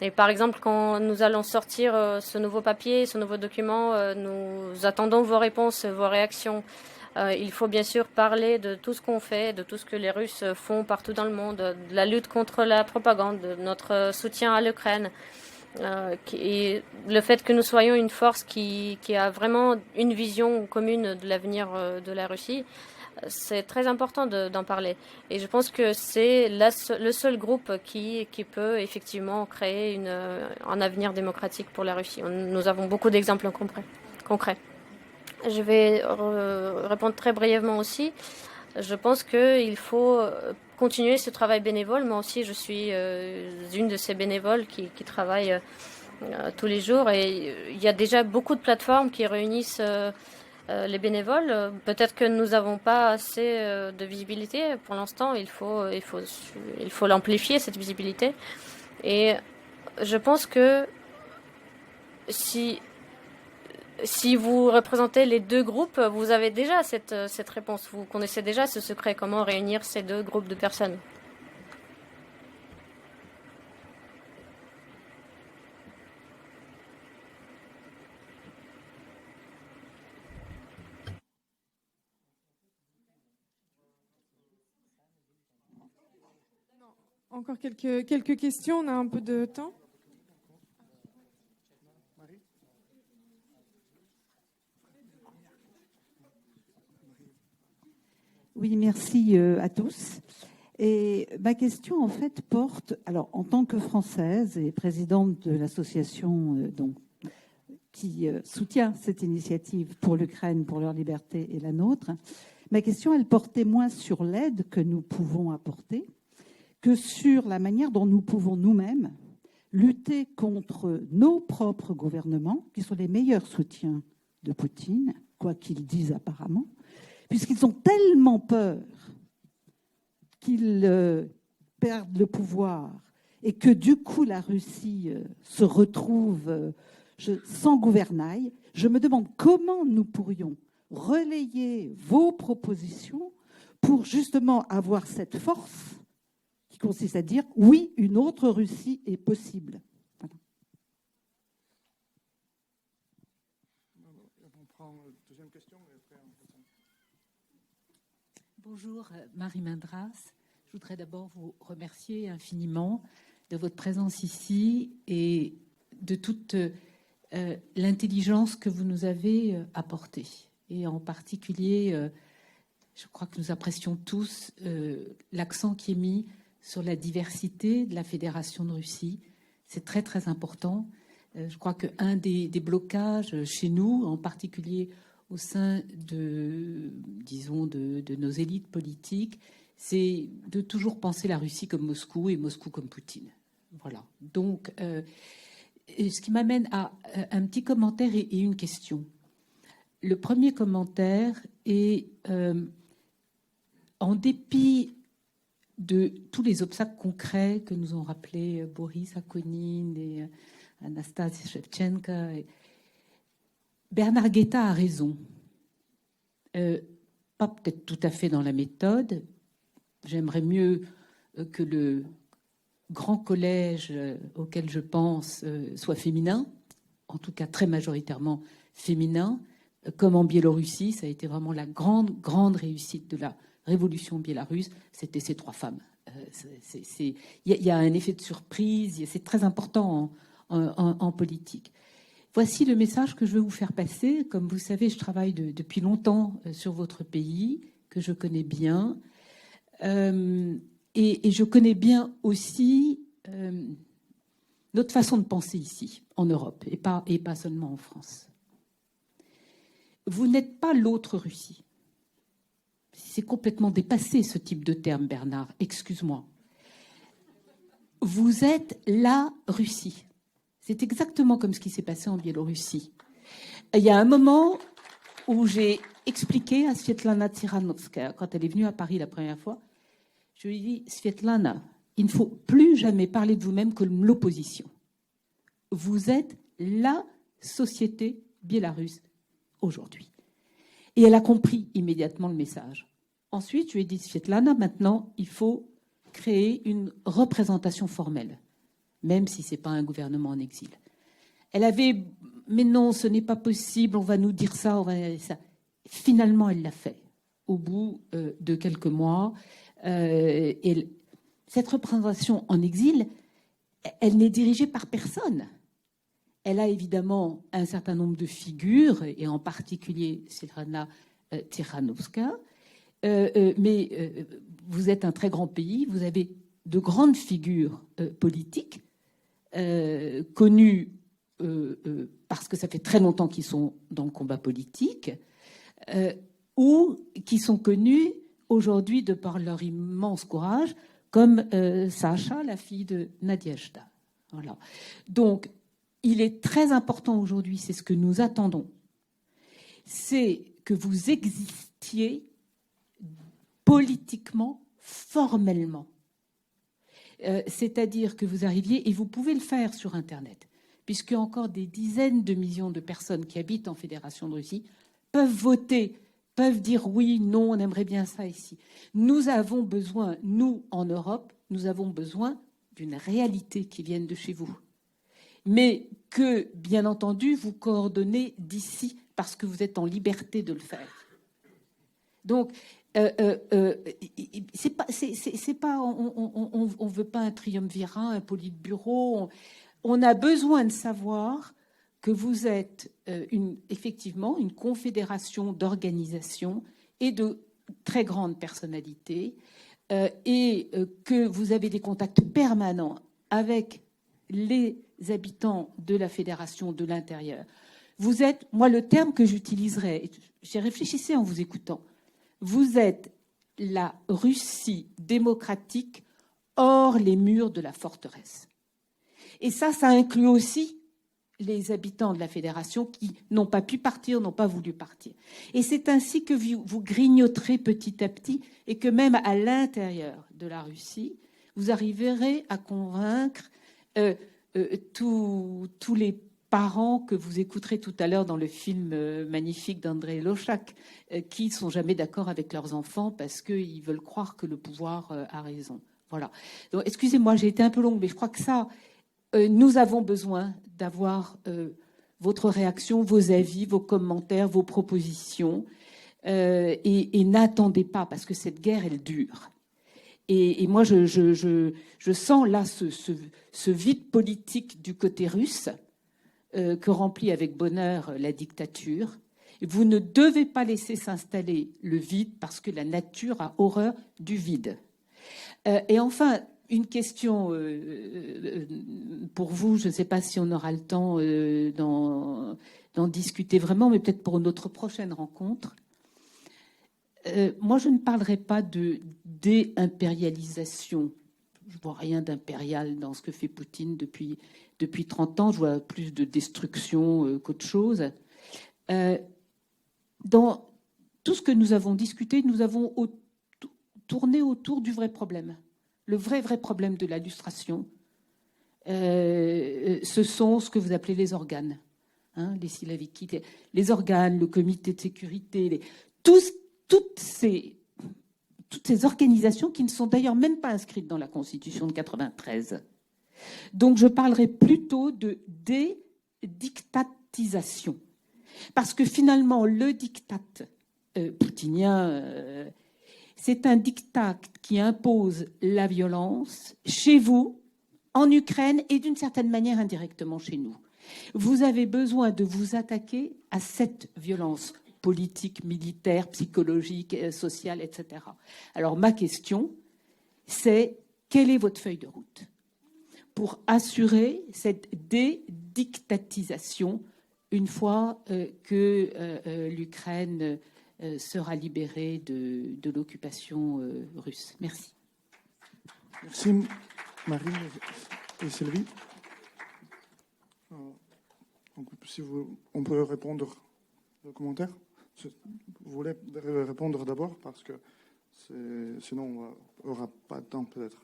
Et par exemple, quand nous allons sortir ce nouveau papier, ce nouveau document, nous attendons vos réponses, vos réactions. Il faut bien sûr parler de tout ce qu'on fait, de tout ce que les Russes font partout dans le monde, de la lutte contre la propagande, de notre soutien à l'Ukraine. Et le fait que nous soyons une force qui a vraiment une vision commune de l'avenir de la Russie, c'est très important d'en parler. Et je pense que c'est le seul groupe qui peut effectivement créer un avenir démocratique pour la Russie. Nous avons beaucoup d'exemples concrets. Je vais répondre très brièvement aussi. Je pense qu'il faut continuer ce travail bénévole. Moi aussi, je suis une de ces bénévoles qui travaille tous les jours. Et il y a déjà beaucoup de plateformes qui réunissent les bénévoles. Peut-être que nous n'avons pas assez de visibilité pour l'instant. Il faut l'amplifier, cette visibilité. Et je pense que si vous représentez les deux groupes, vous avez déjà cette réponse. Vous connaissez déjà ce secret, comment réunir ces deux groupes de personnes. Encore quelques questions, on a un peu de temps. Oui, merci à tous. Et ma question, en fait, porte, alors en tant que Française et présidente de l'association qui soutient cette initiative pour l'Ukraine, pour leur liberté et la nôtre, ma question, elle portait moins sur l'aide que nous pouvons apporter que sur la manière dont nous pouvons nous-mêmes lutter contre nos propres gouvernements, qui sont les meilleurs soutiens de Poutine, quoi qu'ils disent apparemment, puisqu'ils ont tellement peur qu'ils perdent le pouvoir et que du coup la Russie se retrouve sans gouvernail, je me demande comment nous pourrions relayer vos propositions pour justement avoir cette force qui consiste à dire oui, une autre Russie est possible. Voilà. On prend la deuxième question. Bonjour, Marie Mindras. Je voudrais d'abord vous remercier infiniment de votre présence ici et de toute l'intelligence que vous nous avez apportée. Et en particulier, je crois que nous apprécions tous l'accent qui est mis sur la diversité de la Fédération de Russie. C'est très, très important. Je crois qu'un des blocages chez nous, en particulier au sein de, disons, de nos élites politiques, c'est de toujours penser la Russie comme Moscou et Moscou comme Poutine. Voilà. Donc, ce qui m'amène à un petit commentaire et une question. Le premier commentaire est, en dépit de tous les obstacles concrets que nous ont rappelés Boris Akounine et Anastasia Shevchenko, Bernard Guetta a raison. Pas peut-être tout à fait dans la méthode. J'aimerais mieux que le grand collège auquel je pense soit féminin, en tout cas très majoritairement féminin, comme en Biélorussie. Ça a été vraiment la grande réussite de la révolution biélorusse, c'était ces 3 femmes. Il y a un effet de surprise, c'est très important en politique. Voici le message que je veux vous faire passer. Comme vous savez, je travaille depuis longtemps sur votre pays, que je connais bien. Et je connais bien aussi notre façon de penser ici, en Europe, et pas seulement en France. Vous n'êtes pas l'autre Russie. C'est complètement dépassé, ce type de terme, Bernard. Excuse-moi. Vous êtes la Russie. C'est exactement comme ce qui s'est passé en Biélorussie. Il y a un moment où j'ai expliqué à Svetlana Tsikhanovskaya, quand elle est venue à Paris la première fois, je lui ai dit, Svetlana, il ne faut plus jamais parler de vous-même comme l'opposition. Vous êtes la société biélorusse aujourd'hui. Et elle a compris immédiatement le message. Ensuite, je lui ai dit, Svetlana, maintenant, il faut créer une représentation formelle, même si ce n'est pas un gouvernement en exil. Elle avait, mais non, ce n'est pas possible, on va nous dire ça, on va dire ça. Finalement, elle l'a fait, au bout de quelques mois. Et cette représentation en exil, elle n'est dirigée par personne. Elle a évidemment un certain nombre de figures, et en particulier Svetlana Tsikhanovskaya, mais vous êtes un très grand pays, vous avez de grandes figures politiques connues parce que ça fait très longtemps qu'ils sont dans le combat politique, ou qui sont connues aujourd'hui de par leur immense courage, comme Sacha, la fille de Nadezhda. Voilà. Donc, il est très important aujourd'hui, c'est ce que nous attendons, c'est que vous existiez politiquement, formellement. C'est-à-dire que vous arriviez, et vous pouvez le faire sur Internet, puisque encore des dizaines de millions de personnes qui habitent en Fédération de Russie peuvent voter, peuvent dire oui, non, on aimerait bien ça ici. Nous avons besoin, nous, en Europe, nous avons besoin d'une réalité qui vienne de chez vous. Mais que, bien entendu, vous coordonnez d'ici parce que vous êtes en liberté de le faire. Donc, c'est pas, on veut pas un triumvirat, un politburo. On a besoin de savoir que vous êtes effectivement une confédération d'organisations et de très grandes personnalités et que vous avez des contacts permanents avec les habitants de la fédération de l'intérieur. Vous êtes, moi le terme que j'utiliserais, j'ai réfléchi en vous écoutant, vous êtes la Russie démocratique hors les murs de la forteresse. Et ça inclut aussi les habitants de la fédération qui n'ont pas pu partir, n'ont pas voulu partir. Et c'est ainsi que vous grignoterez petit à petit et que même à l'intérieur de la Russie, vous arriverez à convaincre tous les parents que vous écouterez tout à l'heure dans le film magnifique d'André Lochak, qui ne sont jamais d'accord avec leurs enfants parce qu'ils veulent croire que le pouvoir a raison. Voilà. Donc, excusez-moi, j'ai été un peu longue, mais je crois que ça, nous avons besoin d'avoir votre réaction, vos avis, vos commentaires, vos propositions. Et n'attendez pas, parce que cette guerre, elle dure. Et moi, je sens là ce vide politique du côté russe que remplit avec bonheur la dictature. Vous ne devez pas laisser s'installer le vide parce que la nature a horreur du vide. Et enfin, une question pour vous, je ne sais pas si on aura le temps d'en discuter vraiment, mais peut-être pour notre prochaine rencontre. Moi, je ne parlerai pas de déimpérialisation. Je ne vois rien d'impérial dans ce que fait Poutine depuis 30 ans. Je vois plus de destruction qu'autre chose. Dans tout ce que nous avons discuté, nous avons tourné autour du vrai problème. Le vrai problème de la lustration, ce sont ce que vous appelez les organes. Hein, les Silaviki, les organes, le comité de sécurité, toutes ces organisations qui ne sont d'ailleurs même pas inscrites dans la Constitution de 93. Donc je parlerai plutôt de dédictatisation. Parce que finalement, le diktat poutinien, c'est un diktat qui impose la violence chez vous, en Ukraine et d'une certaine manière indirectement chez nous. Vous avez besoin de vous attaquer à cette violence politique, militaire, psychologique, sociale, etc. Alors ma question, c'est quelle est votre feuille de route pour assurer cette dédictatisation une fois que l'Ukraine sera libérée de l'occupation russe? Merci. Merci Marie et Sylvie. Donc, si on peut répondre aux commentaires. Vous voulez répondre d'abord parce que sinon on n'aura pas de temps peut-être.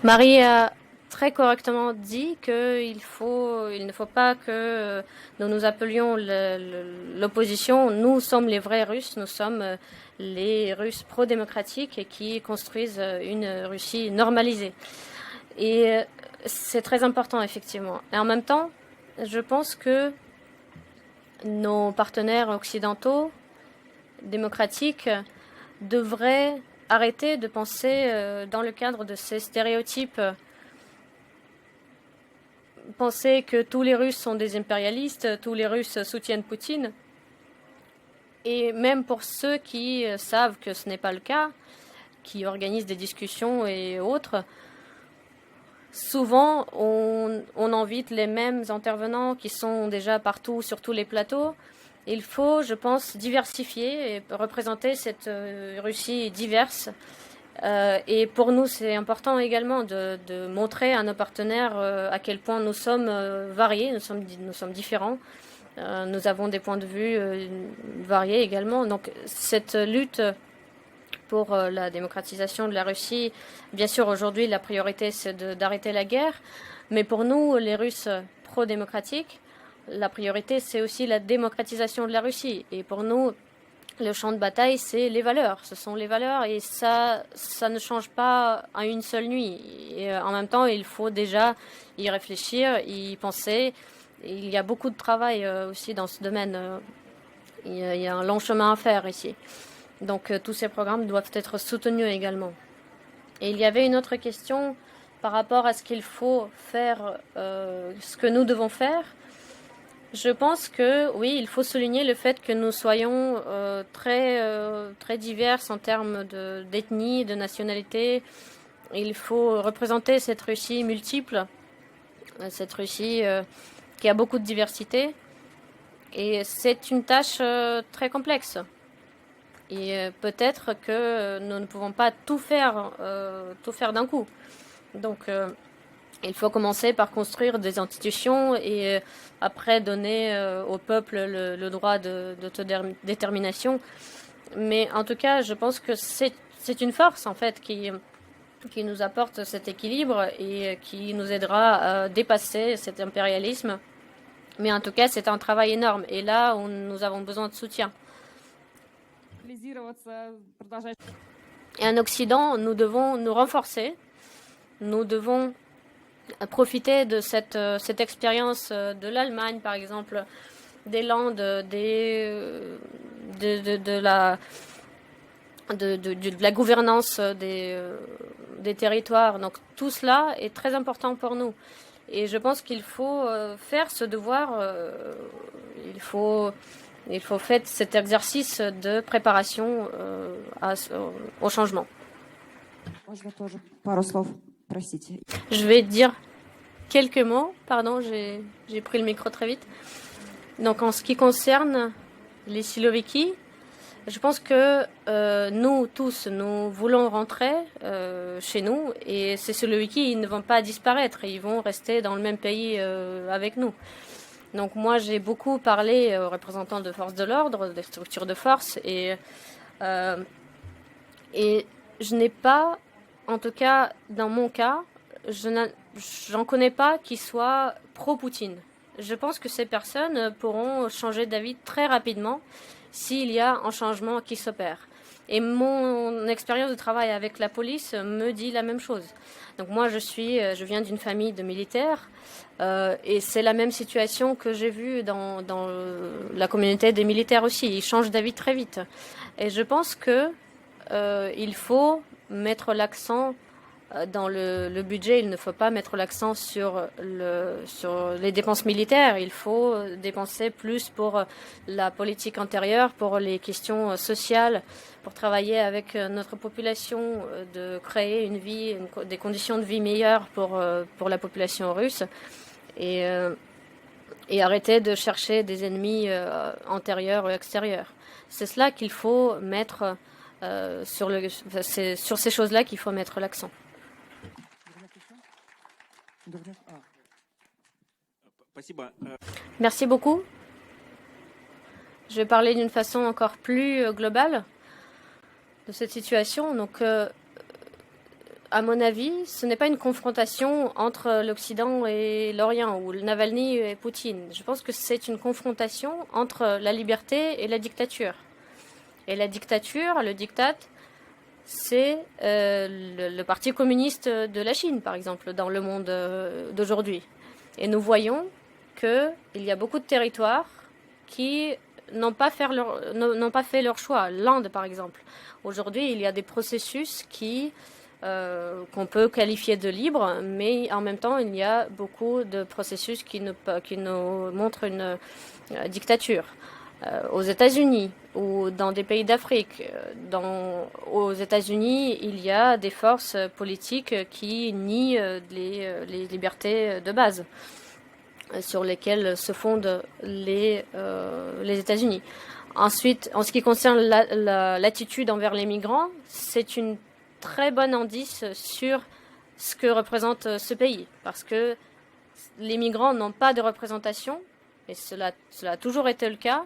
Marie a très correctement dit qu'il ne faut pas que nous nous appelions l'opposition. Nous sommes les vrais Russes, nous sommes les Russes pro-démocratiques qui construisent une Russie normalisée. Et c'est très important, effectivement. Et en même temps, je pense que nos partenaires occidentaux, démocratiques, devraient arrêter de penser dans le cadre de ces stéréotypes, penser que tous les Russes sont des impérialistes, tous les Russes soutiennent Poutine. Et même pour ceux qui savent que ce n'est pas le cas, qui organisent des discussions et autres, souvent, on invite les mêmes intervenants qui sont déjà partout sur tous les plateaux. Il faut, je pense, diversifier et représenter cette Russie diverse. Et pour nous, c'est important également de montrer à nos partenaires à quel point nous sommes variés, nous sommes différents. Nous avons des points de vue variés également. Donc cette lutte pour la démocratisation de la Russie, bien sûr aujourd'hui la priorité c'est d'arrêter la guerre, mais pour nous les Russes pro-démocratiques, la priorité c'est aussi la démocratisation de la Russie. Et pour nous le champ de bataille c'est les valeurs, ce sont les valeurs et ça ne change pas en une seule nuit. Et en même temps il faut déjà y réfléchir, y penser. Il y a beaucoup de travail aussi dans ce domaine. Il y a un long chemin à faire ici. Donc tous ces programmes doivent être soutenus également. Et il y avait une autre question par rapport à ce qu'il faut faire, ce que nous devons faire. Je pense que oui, il faut souligner le fait que nous soyons très diverses en termes d'ethnie, de nationalité. Il faut représenter cette Russie multiple, cette Russie qui a beaucoup de diversité. Et c'est une tâche très complexe. Et peut-être que nous ne pouvons pas tout faire d'un coup. Donc, il faut commencer par construire des institutions et après donner au peuple le droit d'autodétermination. Mais en tout cas, je pense que c'est une force en fait qui nous apporte cet équilibre et qui nous aidera à dépasser cet impérialisme. Mais en tout cas, c'est un travail énorme. Et là, nous avons besoin de soutien. Et en Occident, nous devons nous renforcer. Nous devons profiter de cette expérience de l'Allemagne, par exemple, des Landes, de la gouvernance des territoires. Donc tout cela est très important pour nous. Et je pense qu'il faut faire ce devoir, il faut faire cet exercice de préparation au changement. Je vais dire quelques mots, pardon, j'ai pris le micro très vite. Donc en ce qui concerne les Siloviki, je pense que nous tous, nous voulons rentrer chez nous et ces Siloviki, ils ne vont pas disparaître, ils vont rester dans le même pays avec nous. Donc moi, j'ai beaucoup parlé aux représentants de forces de l'ordre, des structures de force et je n'ai pas, en tout cas dans mon cas, j'en connais pas qui soient pro-Poutine. Je pense que ces personnes pourront changer d'avis très rapidement s'il y a un changement qui s'opère. Et mon expérience de travail avec la police me dit la même chose. Donc moi, je viens d'une famille de militaires et c'est la même situation que j'ai vue dans la communauté des militaires aussi. Ils changent d'avis très vite. Et je pense que il faut mettre l'accent dans le budget, il ne faut pas mettre l'accent sur les dépenses militaires. Il faut dépenser plus pour la politique intérieure, pour les questions sociales, pour travailler avec notre population, de créer une vie, des conditions de vie meilleures pour la population russe et arrêter de chercher des ennemis antérieurs ou extérieurs. C'est cela qu'il faut mettre c'est sur ces choses-là qu'il faut mettre l'accent. Merci beaucoup. Je vais parler d'une façon encore plus globale de cette situation. Donc, à mon avis, ce n'est pas une confrontation entre l'Occident et l'Orient ou le Navalny et Poutine. Je pense que c'est une confrontation entre la liberté et la dictature. Et la dictature, le diktat, c'est le Parti communiste de la Chine, par exemple, dans le monde d'aujourd'hui. Et nous voyons qu'il y a beaucoup de territoires qui n'ont pas fait leur choix. L'Inde, par exemple. Aujourd'hui, il y a des processus qu'on peut qualifier de libres, mais en même temps, il y a beaucoup de processus qui nous montrent une dictature. Aux États-Unis ou dans des pays d'Afrique. Aux États-Unis, il y a des forces politiques qui nient les libertés de base sur lesquelles se fondent les États-Unis. Ensuite, en ce qui concerne l'attitude envers les migrants, c'est une très bonne indice sur ce que représente ce pays, parce que les migrants n'ont pas de représentation, et cela a toujours été le cas.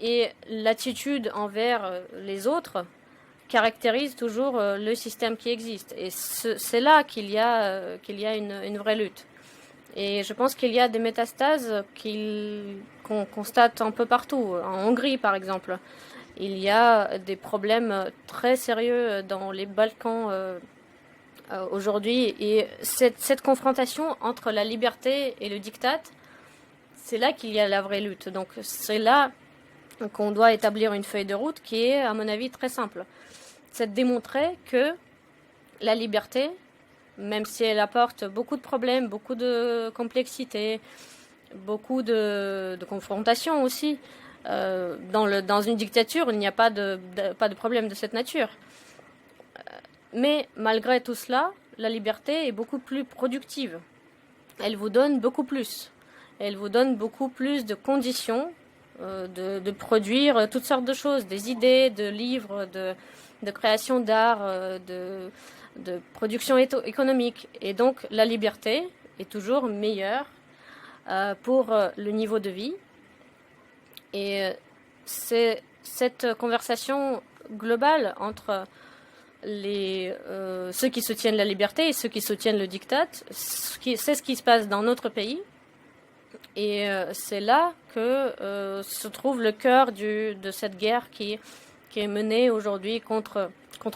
Et l'attitude envers les autres caractérise toujours le système qui existe. Et c'est là qu'il y a une vraie lutte. Et je pense qu'il y a des métastases qu'on constate un peu partout. En Hongrie, par exemple, il y a des problèmes très sérieux dans les Balkans aujourd'hui. Et cette confrontation entre la liberté et le diktat, c'est là qu'il y a la vraie lutte. Donc c'est là qu'on doit établir une feuille de route qui est, à mon avis, très simple. C'est de démontrer que la liberté, même si elle apporte beaucoup de problèmes, beaucoup de complexité, beaucoup de confrontation aussi, dans une dictature, il n'y a pas de problème de cette nature. Mais malgré tout cela, la liberté est beaucoup plus productive. Elle vous donne beaucoup plus. Elle vous donne beaucoup plus de conditions de produire toutes sortes de choses, des idées, de livres, de création d'art, de production économique. Et donc la liberté est toujours meilleure pour le niveau de vie. Et c'est cette conversation globale entre ceux qui soutiennent la liberté et ceux qui soutiennent le diktat. C'est ce qui se passe dans notre pays. Et c'est là que se trouve le cœur de cette guerre qui est menée aujourd'hui contre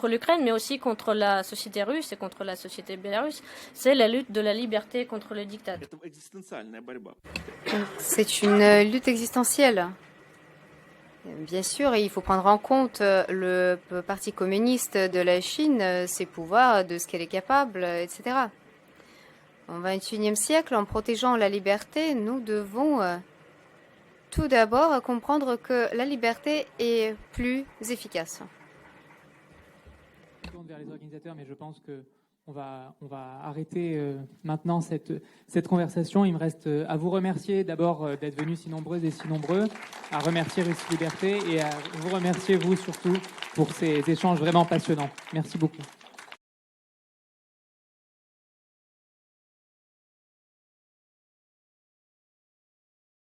l'Ukraine, mais aussi contre la société russe et contre la société bélarusse. C'est la lutte de la liberté contre le diktat. C'est une lutte existentielle. Bien sûr, il faut prendre en compte le Parti communiste de la Chine, ses pouvoirs, de ce qu'elle est capable, etc. Au XXIe siècle, en protégeant la liberté, nous devons tout d'abord comprendre que la liberté est plus efficace. Je tourne vers les organisateurs, mais je pense qu'on va arrêter maintenant cette conversation. Il me reste à vous remercier d'abord d'être venus si nombreuses et si nombreux, à remercier Russie Liberté et à vous remercier vous surtout pour ces échanges vraiment passionnants. Merci beaucoup.